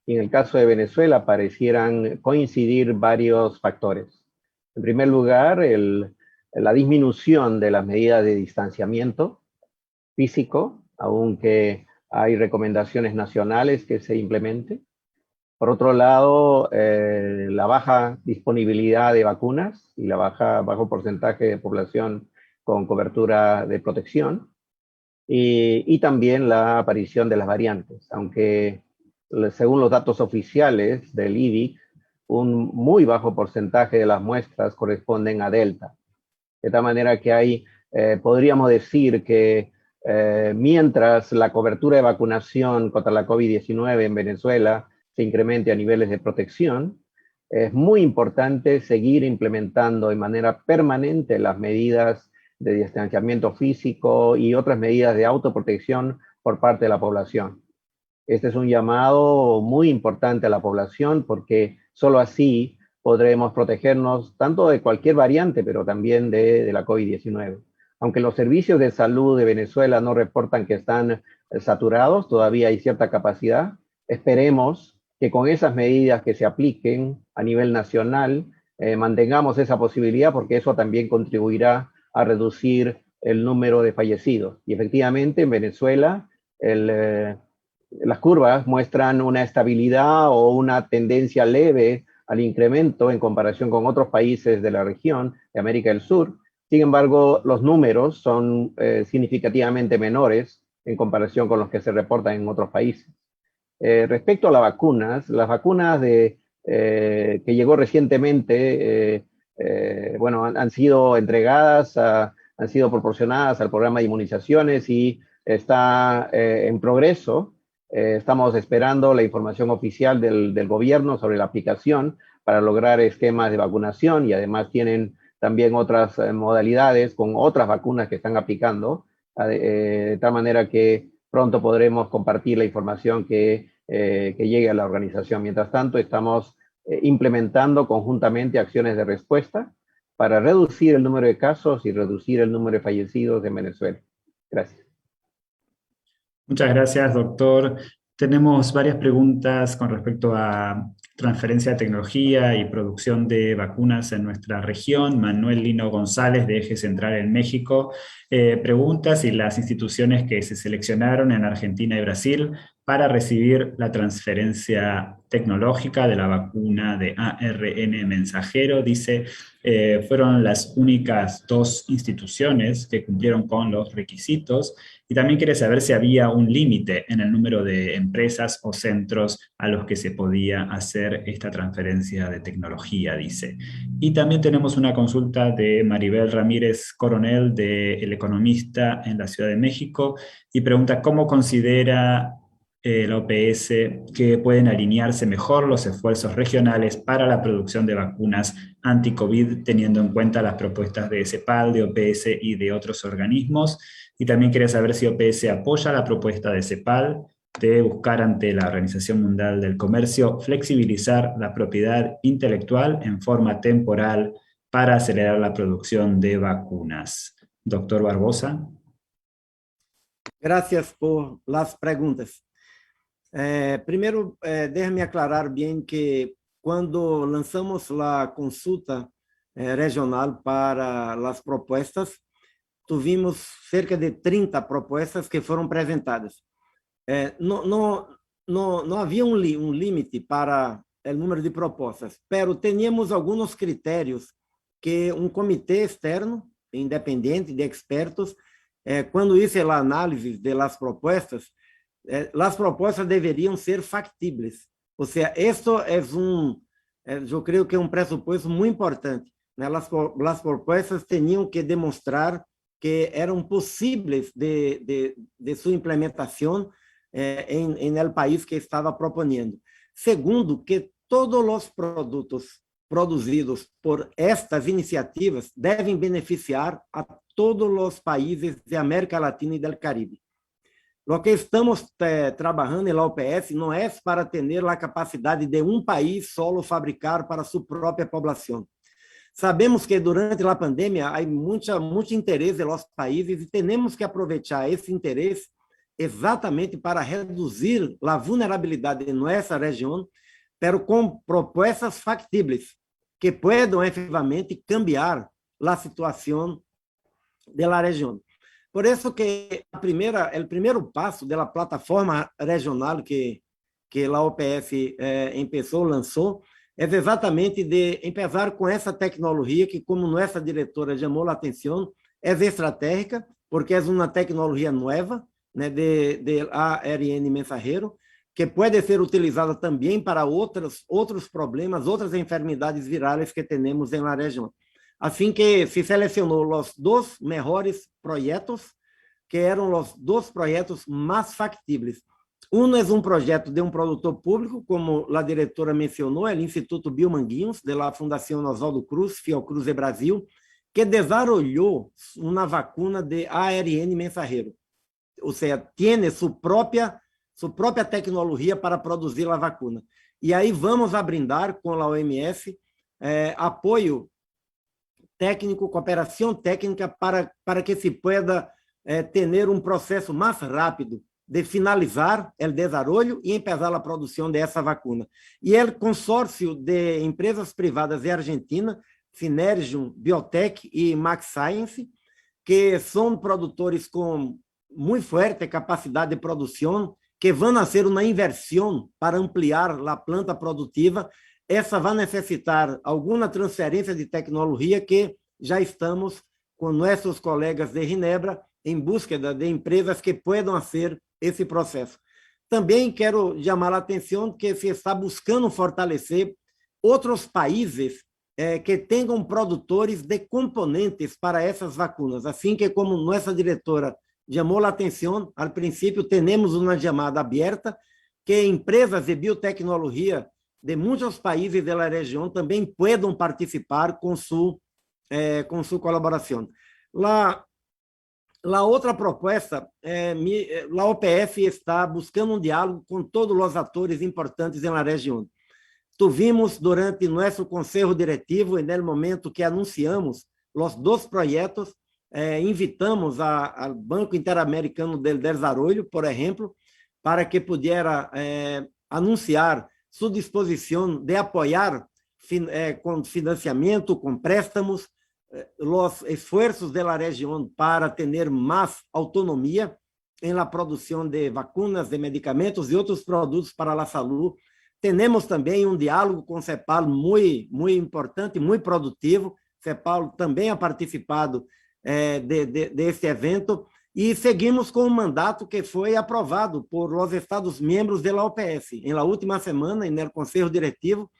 Y en el caso de Venezuela parecieran coincidir varios factores. En primer lugar, la disminución de las medidas de distanciamiento físico, aunque hay recomendaciones nacionales que se implementen. Por otro lado, la baja disponibilidad de vacunas y bajo porcentaje de población con cobertura de protección. Y también la aparición de las variantes, aunque según los datos oficiales del IDIC, un muy bajo porcentaje de las muestras corresponden a Delta. De tal manera que podríamos decir que mientras la cobertura de vacunación contra la COVID-19 en Venezuela se incremente a niveles de protección, es muy importante seguir implementando de manera permanente las medidas de distanciamiento físico y otras medidas de autoprotección por parte de la población. Este es un llamado muy importante a la población porque solo así podremos protegernos tanto de cualquier variante, pero también de la COVID-19. Aunque los servicios de salud de Venezuela no reportan que están saturados, todavía hay cierta capacidad. Esperemos que con esas medidas que se apliquen a nivel nacional, mantengamos esa posibilidad porque eso también contribuirá a reducir el número de fallecidos. Y efectivamente en Venezuela las curvas muestran una estabilidad o una tendencia leve al incremento en comparación con otros países de la región de América del Sur. Sin embargo, los números son significativamente menores en comparación con los que se reportan en otros países. Respecto a las vacunas que llegó recientemente, han sido entregadas, han sido proporcionadas al programa de inmunizaciones y está en progreso. Estamos esperando la información oficial del gobierno sobre la aplicación para lograr esquemas de vacunación y además tienen también otras modalidades con otras vacunas que están aplicando, de tal manera que pronto podremos compartir la información que llegue a la organización. Mientras tanto, estamos implementando conjuntamente acciones de respuesta para reducir el número de casos y reducir el número de fallecidos en Venezuela. Gracias. Muchas gracias, doctor. Tenemos varias preguntas con respecto a transferencia de tecnología y producción de vacunas en nuestra región. Manuel Lino González, de Eje Central en México, pregunta si las instituciones que se seleccionaron en Argentina y Brasil para recibir la transferencia tecnológica de la vacuna de ARN mensajero, dice, fueron las únicas dos instituciones que cumplieron con los requisitos. Y también quiere saber si había un límite en el número de empresas o centros a los que se podía hacer esta transferencia de tecnología, dice. Y también tenemos una consulta de Maribel Ramírez Coronel, de El Economista en la Ciudad de México, y pregunta cómo considera la OPS que pueden alinearse mejor los esfuerzos regionales para la producción de vacunas anti-COVID, teniendo en cuenta las propuestas de CEPAL, de OPS y de otros organismos. Y también quería saber si OPS apoya la propuesta de CEPAL de buscar ante la Organización Mundial del Comercio flexibilizar la propiedad intelectual en forma temporal para acelerar la producción de vacunas. Doctor Barbosa. Gracias por las preguntas. Primero, déjame aclarar bien que cuando lanzamos la consulta regional para las propuestas, tuvimos cerca de 30 propuestas que foram apresentadas. Não havia um limite para o número de propostas, pero teníamos alguns critérios que um comitê externo, independente de expertos, quando hice a análise das propostas, as propostas deveriam ser factíveis. Ou seja, isso eu creio que é um pressuposto muito importante. As propostas tinham que demonstrar que eram possíveis de sua implementação em el país que estava propondo. Segundo, que todos os produtos produzidos por estas iniciativas devem beneficiar a todos os países de América Latina e do Caribe. O que estamos trabalhando na OPS não é para ter a capacidade de um país solo fabricar para sua própria população. Sabemos que durante a pandemia há muito interesse nos países e temos que aproveitar esse interesse exatamente para reduzir a vulnerabilidade de nossa região, pero com propostas factíveis que possam efetivamente cambiar a situação da região. Por isso que o primeiro passo da plataforma regional que a OPS lançou, é exatamente de começar com essa tecnologia que, como nossa diretora chamou a atenção, é estratégica, porque é uma tecnologia nova, né, de ARN mensageiro, que pode ser utilizada também para outros problemas, outras enfermidades virais que temos na região. Assim que se selecionou os 2 melhores projetos, que eram os 2 projetos mais factíveis. Um é um projeto de um produtor público, como a diretora mencionou, o Instituto Biomanguinhos, da Fundação Oswaldo Cruz, Fiocruz de Brasil, que desenvolveu uma vacuna de ARN mensageiro. Ou seja, tem sua própria tecnologia para produzir a vacuna. E aí vamos brindar com a OMS apoio técnico, cooperação técnica para que se pueda ter um processo mais rápido de finalizar o desenvolvimento e começar a produção dessa vacuna. E o consórcio de empresas privadas de Argentina, Synergium Biotech e Max Science, que são produtores com muito forte capacidade de produção, que vão fazer uma inversão para ampliar a planta produtiva. Essa vai necessitar alguma transferência de tecnologia que já estamos com nossos colegas de Ginebra em busca de empresas que possam fazer esse processo. Também quero chamar a atenção que se está buscando fortalecer outros países que tenham produtores de componentes para essas vacunas. Assim que, como nossa diretora chamou a atenção, ao princípio, temos uma chamada aberta que empresas de biotecnologia de muitos países da região também possam participar com sua colaboração. A outra proposta, a OPF está buscando um diálogo com todos os atores importantes na região. Tivemos, durante nosso conselho diretivo, e no momento que anunciamos os 2 projetos, invitamos ao Banco Interamericano del Desarrollo, por exemplo, para que pudesse anunciar sua disposição de apoiar com financiamento, com préstamos, os esforços da região para ter mais autonomia na produção de vacunas, de medicamentos e outros produtos para a saúde. Temos também um diálogo com o CEPAL muito importante, muito produtivo. CEPAL também ha participado desse evento e seguimos com um mandato que foi aprovado por os Estados-membros da OPS. Na última semana, no Conselho Diretivo,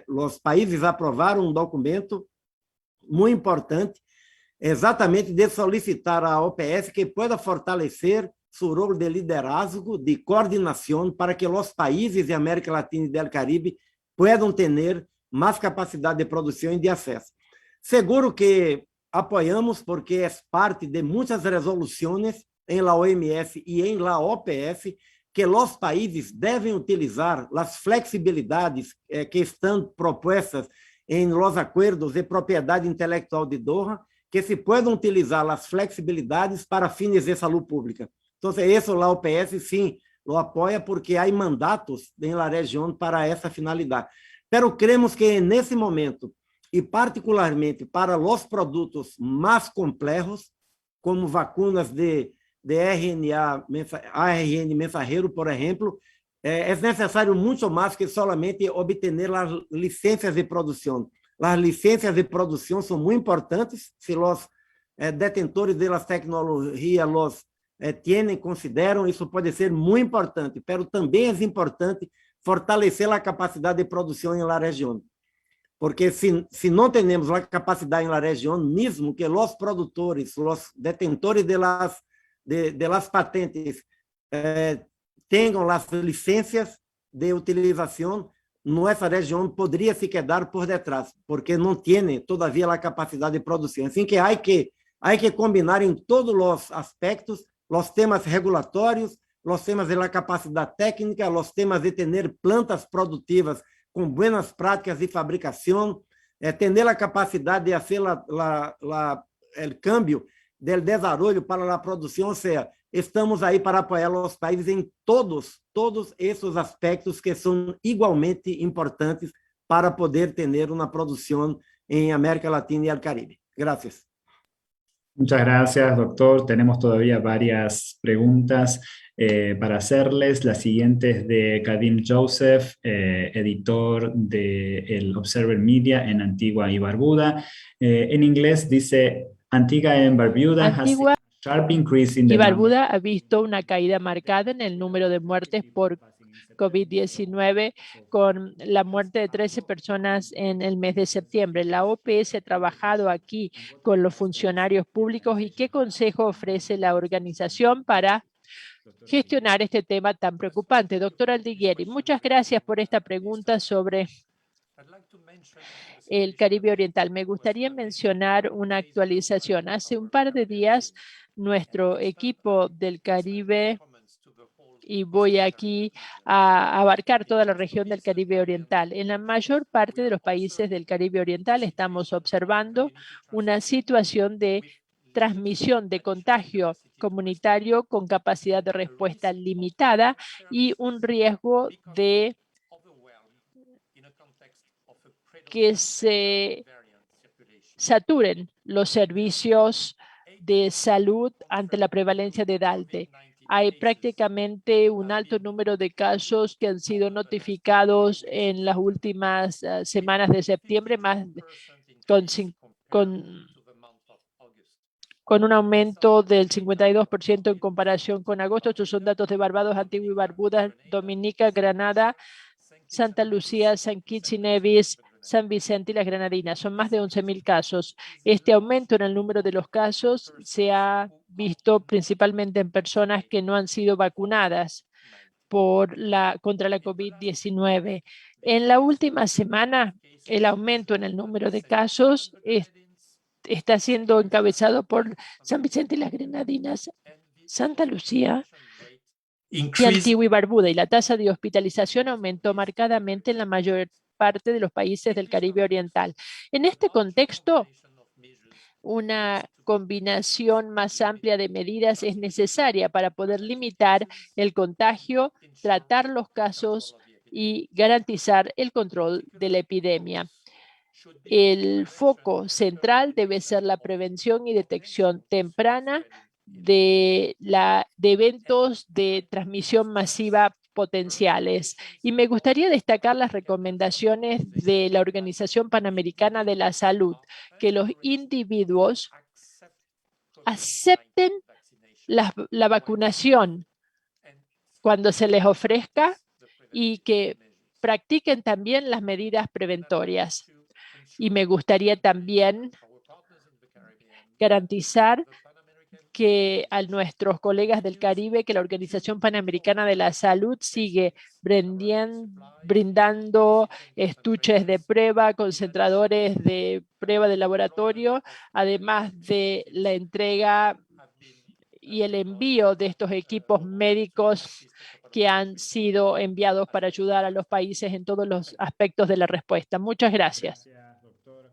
os países aprovaram um documento muito importante, exatamente de solicitar à OPS que pueda fortalecer seu rol de liderazgo, de coordenação, para que os países de América Latina e do Caribe possam ter mais capacidade de produção e de acesso. Seguro que apoiamos, porque é parte de muitas resoluções en la OMS y en la OPS que los países deben utilizar las flexibilidades que están propuestas en los acuerdos de propiedade intelectual de Doha, que se puedan utilizar las flexibilidades para fines de salud pública. Entonces, eso la OPS, sim, lo apoia porque há mandatos em la região para essa finalidade. Pero creemos que nesse momento, e particularmente para os produtos mais complexos, como vacunas de RNA, ARN mensajeiro, por exemplo, é necessário muito mais que solamente obter as licenças de produção. As licenças de produção são muito importantes, se os detentores das tecnologias los tienen, consideram, isso pode ser muito importante, mas também é importante fortalecer a capacidade de produção em la região. Porque se não temos a capacidade em la região, mesmo que os produtores, os detentores de las patentes tenham as licenças de utilização, nossa região poderia se quedar por detrás, porque não tem todavia a capacidade de produção. Assim que há que combinar em todos os aspectos, os temas regulatórios, os temas de la capacidade técnica, os temas de ter plantas produtivas com boas práticas de fabricação, ter a capacidade de fazer o câmbio do desenvolvimento para a produção, ou seja, estamos aí para apoiar os países em todos esses aspectos que são igualmente importantes para poder ter uma produção em América Latina e el Caribe. Gracias. Muchas gracias, doctor. Tenemos todavía varias preguntas para hacerles. La siguiente es de Kadim Joseph, editor de el Observer Media en Antigua y Barbuda. En inglés dice, Antigua and Barbuda has seen Antigua a sharp increase in y the number Barbuda ha visto una caída marcada en el número de muertes por COVID-19, con la muerte de 13 personas en el mes de septiembre. La OPS ha trabajado aquí con los funcionarios públicos y ¿qué consejo ofrece la organización para gestionar este tema tan preocupante? Doctor Aldiguieri, muchas gracias por esta pregunta sobre el Caribe Oriental. Me gustaría mencionar una actualización. Hace un par de días, nuestro equipo del Caribe, y voy aquí a abarcar toda la región del Caribe Oriental. En la mayor parte de los países del Caribe Oriental estamos observando una situación de transmisión de contagio comunitario con capacidad de respuesta limitada y un riesgo de que se saturen los servicios de salud ante la prevalencia de Delta. Hay prácticamente un alto número de casos que han sido notificados en las últimas semanas de septiembre, más con un aumento del 52% en comparación con agosto. Estos son datos de Barbados, Antigua y Barbuda, Dominica, Granada, Santa Lucía, San Kitts y Nevis, San Vicente y las Granadinas. Son más de 11.000 casos. Este aumento en el número de los casos se ha visto principalmente en personas que no han sido vacunadas contra la COVID-19. En la última semana, el aumento en el número de casos está siendo encabezado por San Vicente y las Granadinas, Santa Lucía y Antigua y Barbuda, y la tasa de hospitalización aumentó marcadamente en la mayor parte de los países del Caribe Oriental. En este contexto, una combinación más amplia de medidas es necesaria para poder limitar el contagio, tratar los casos y garantizar el control de la epidemia. El foco central debe ser la prevención y detección temprana de eventos de transmisión masiva potenciales. Y me gustaría destacar las recomendaciones de la Organización Panamericana de la Salud, que los individuos acepten la vacunación cuando se les ofrezca y que practiquen también las medidas preventorias. Y me gustaría también garantizar que a nuestros colegas del Caribe, que la Organización Panamericana de la Salud sigue brindando estuches de prueba, concentradores de prueba de laboratorio, además de la entrega y el envío de estos equipos médicos que han sido enviados para ayudar a los países en todos los aspectos de la respuesta. Muchas gracias. Gracias, doctor.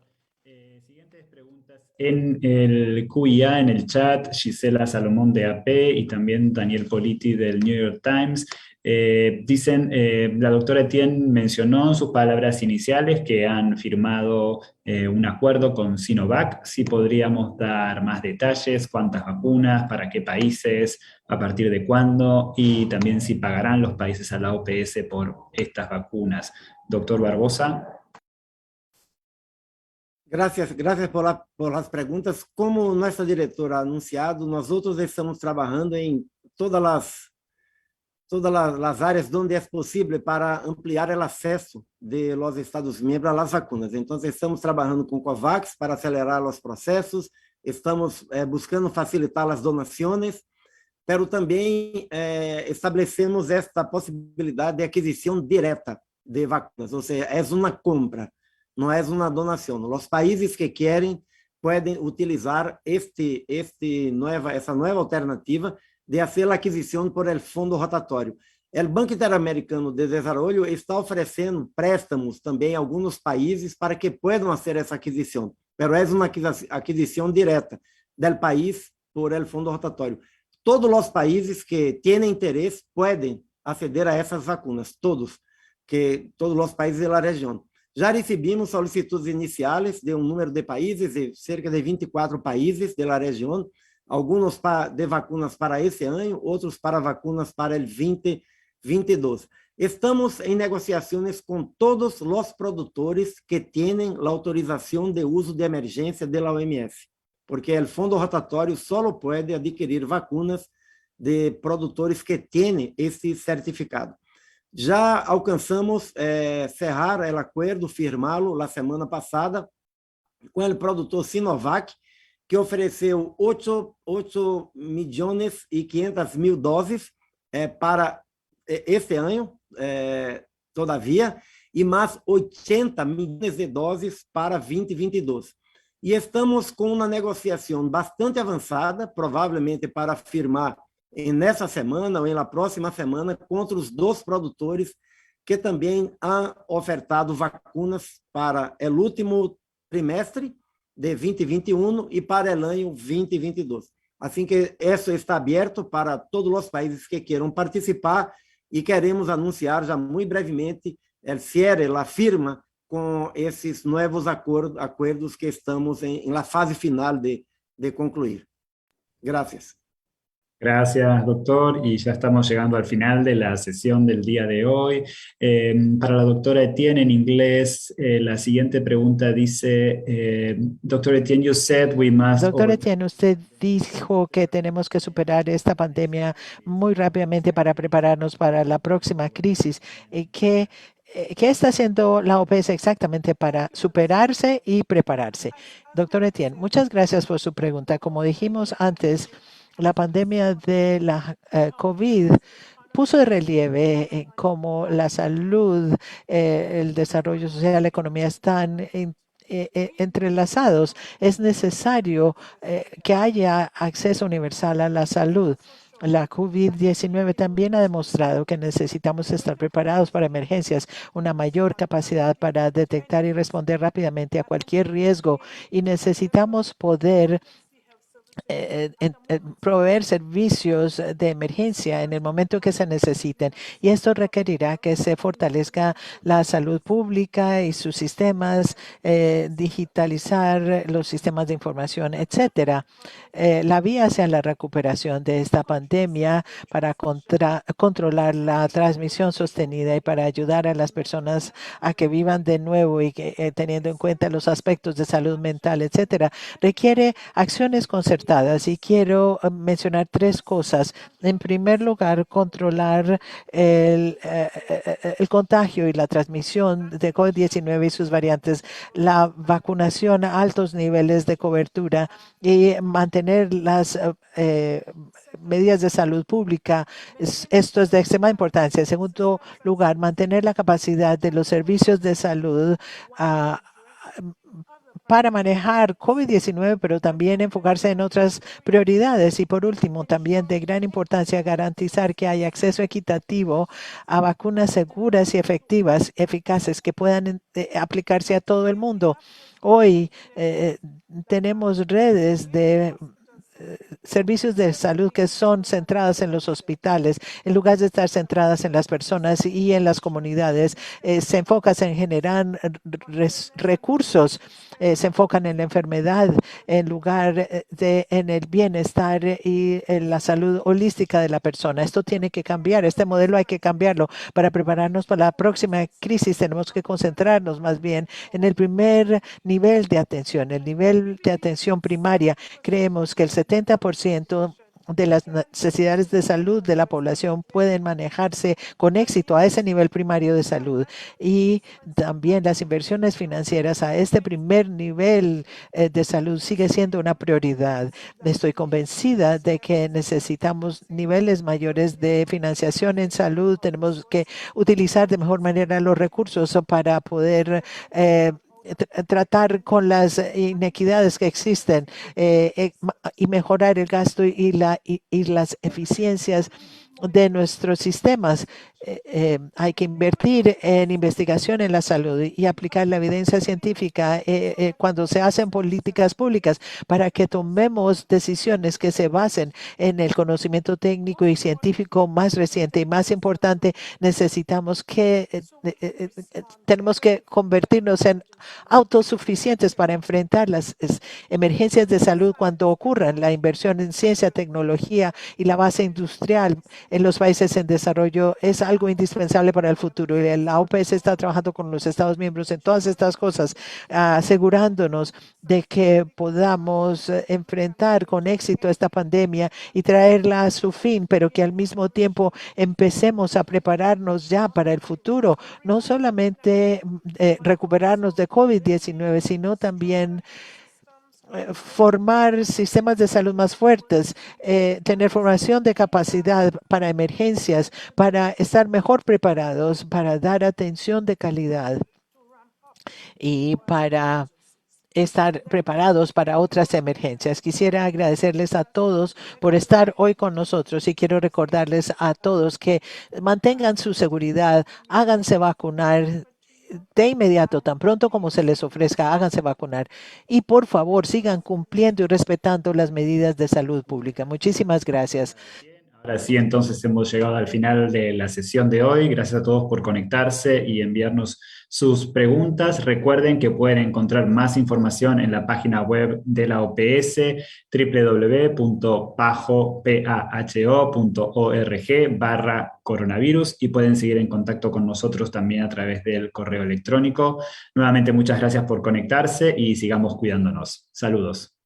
Siguientes preguntas en el QIA, en el chat, Gisela Salomón de AP y también Daniel Politi del New York Times. Dicen, la doctora Etienne mencionó en sus palabras iniciales que han firmado un acuerdo con Sinovac. Si podríamos dar más detalles, cuántas vacunas, para qué países, a partir de cuándo, y también si pagarán los países a la OPS por estas vacunas. Doctor Barbosa. Gracias por las preguntas. Como nuestra directora ha anunciado, nosotros estamos trabajando en todas las áreas donde es posible para ampliar el acceso de los Estados miembros a las vacunas. Entonces, estamos trabajando con COVAX para acelerar los procesos, estamos buscando facilitar las donaciones, pero también establecemos esta posibilidad de adquisición directa de vacunas, o sea, es una compra, no es una donación. Los países que quieren pueden utilizar essa nueva alternativa de hacer la adquisición por el fondo rotatorio. El Banco Interamericano de Desarrollo está ofrecendo préstamos também a algunos países para que puedan hacer esa adquisición, pero es una adquisición directa del país por el fondo rotatorio. Todos los países que tienen interés pueden acceder a essas vacunas, todos los países de la región. Já recebimos solicitudes iniciais de número de países, de cerca de 24 países de la região, alguns de vacunas para esse ano, outros para vacunas para o 2022. Estamos em negociações com todos os produtores que têm a autorização de uso de emergência da OMS, porque o fundo rotatório só pode adquirir vacunas de produtores que têm esse certificado. Já alcançamos cerrar o acordo, firmá-lo na semana passada com o produtor Sinovac, que ofereceu 8.500.000 doses para esse ano, todavia, e mais 80 milhões de doses para 2022. E estamos com uma negociação bastante avançada, provavelmente para firmar nessa semana ou na próxima semana, contra os 2 produtores que também han ofertado vacunas para o último trimestre de 2021 e para o ano 2022. Assim que isso está aberto para todos os países que queiram participar e queremos anunciar já muito brevemente o cierre, a firma com esses novos acordos que estamos em la fase final de concluir. Gracias. Gracias, doctor. Y ya estamos llegando al final de la sesión del día de hoy. Para la doctora Etienne, en inglés, la siguiente pregunta dice, Doctor Etienne, you said we must... Doctor Etienne, usted dijo que tenemos que superar esta pandemia muy rápidamente para prepararnos para la próxima crisis. ¿Qué está haciendo la OPS exactamente para superarse y prepararse? Doctor Etienne, muchas gracias por su pregunta. Como dijimos antes, la pandemia de la COVID puso de relieve cómo la salud, el desarrollo social, la economía están entrelazados. Es necesario que haya acceso universal a la salud. La COVID-19 también ha demostrado que necesitamos estar preparados para emergencias, una mayor capacidad para detectar y responder rápidamente a cualquier riesgo, y necesitamos poder proveer servicios de emergencia en el momento que se necesiten, y esto requerirá que se fortalezca la salud pública y sus sistemas, digitalizar los sistemas de información, etcétera. La vía hacia la recuperación de esta pandemia para controlar la transmisión sostenida y para ayudar a las personas a que vivan de nuevo y que, teniendo en cuenta los aspectos de salud mental, etcétera, requiere acciones concertadas. Y quiero mencionar 3 cosas. En primer lugar, controlar el contagio y la transmisión de COVID-19 y sus variantes, la vacunación a altos niveles de cobertura y mantener las medidas de salud pública. Esto es de extrema importancia. En segundo lugar, mantener la capacidad de los servicios de salud para manejar COVID-19, pero también enfocarse en otras prioridades. Y por último, también de gran importancia garantizar que haya acceso equitativo a vacunas seguras y efectivas, eficaces, que puedan aplicarse a todo el mundo. Hoy tenemos redes de servicios de salud que son centradas en los hospitales, en lugar de estar centradas en las personas y en las comunidades, se enfocan en generar recursos, se enfocan en la enfermedad en lugar de en el bienestar y en la salud holística de la persona. Esto tiene que cambiar, este modelo hay que cambiarlo para prepararnos para la próxima crisis. Tenemos que concentrarnos más bien en el primer nivel de atención, el nivel de atención primaria. Creemos que el 70% de las necesidades de salud de la población pueden manejarse con éxito a ese nivel primario de salud, y también las inversiones financieras a este primer nivel de salud sigue siendo una prioridad. Estoy convencida de que necesitamos niveles mayores de financiación en salud. Tenemos que utilizar de mejor manera los recursos para poder tratar con las inequidades que existen y mejorar el gasto y las eficiencias de nuestros sistemas. Hay que invertir en investigación en la salud y aplicar la evidencia científica cuando se hacen políticas públicas para que tomemos decisiones que se basen en el conocimiento técnico y científico más reciente. Y más importante, tenemos que convertirnos en autosuficientes para enfrentar las emergencias de salud cuando ocurran. La inversión en ciencia, tecnología y la base industrial en los países en desarrollo es algo indispensable para el futuro. Y la OPS está trabajando con los Estados miembros en todas estas cosas, asegurándonos de que podamos enfrentar con éxito esta pandemia y traerla a su fin, pero que al mismo tiempo empecemos a prepararnos ya para el futuro, no solamente recuperarnos de COVID-19, sino también formar sistemas de salud más fuertes, tener formación de capacidad para emergencias, para estar mejor preparados, para dar atención de calidad y para estar preparados para otras emergencias. Quisiera agradecerles a todos por estar hoy con nosotros y quiero recordarles a todos que mantengan su seguridad, háganse vacunar de inmediato, tan pronto como se les ofrezca, háganse vacunar. Y por favor, sigan cumpliendo y respetando las medidas de salud pública. Muchísimas gracias. Ahora sí, entonces hemos llegado al final de la sesión de hoy. Gracias a todos por conectarse y enviarnos sus preguntas. Recuerden que pueden encontrar más información en la página web de la OPS, www.paho.org/coronavirus, y pueden seguir en contacto con nosotros también a través del correo electrónico. Nuevamente, muchas gracias por conectarse y sigamos cuidándonos. Saludos.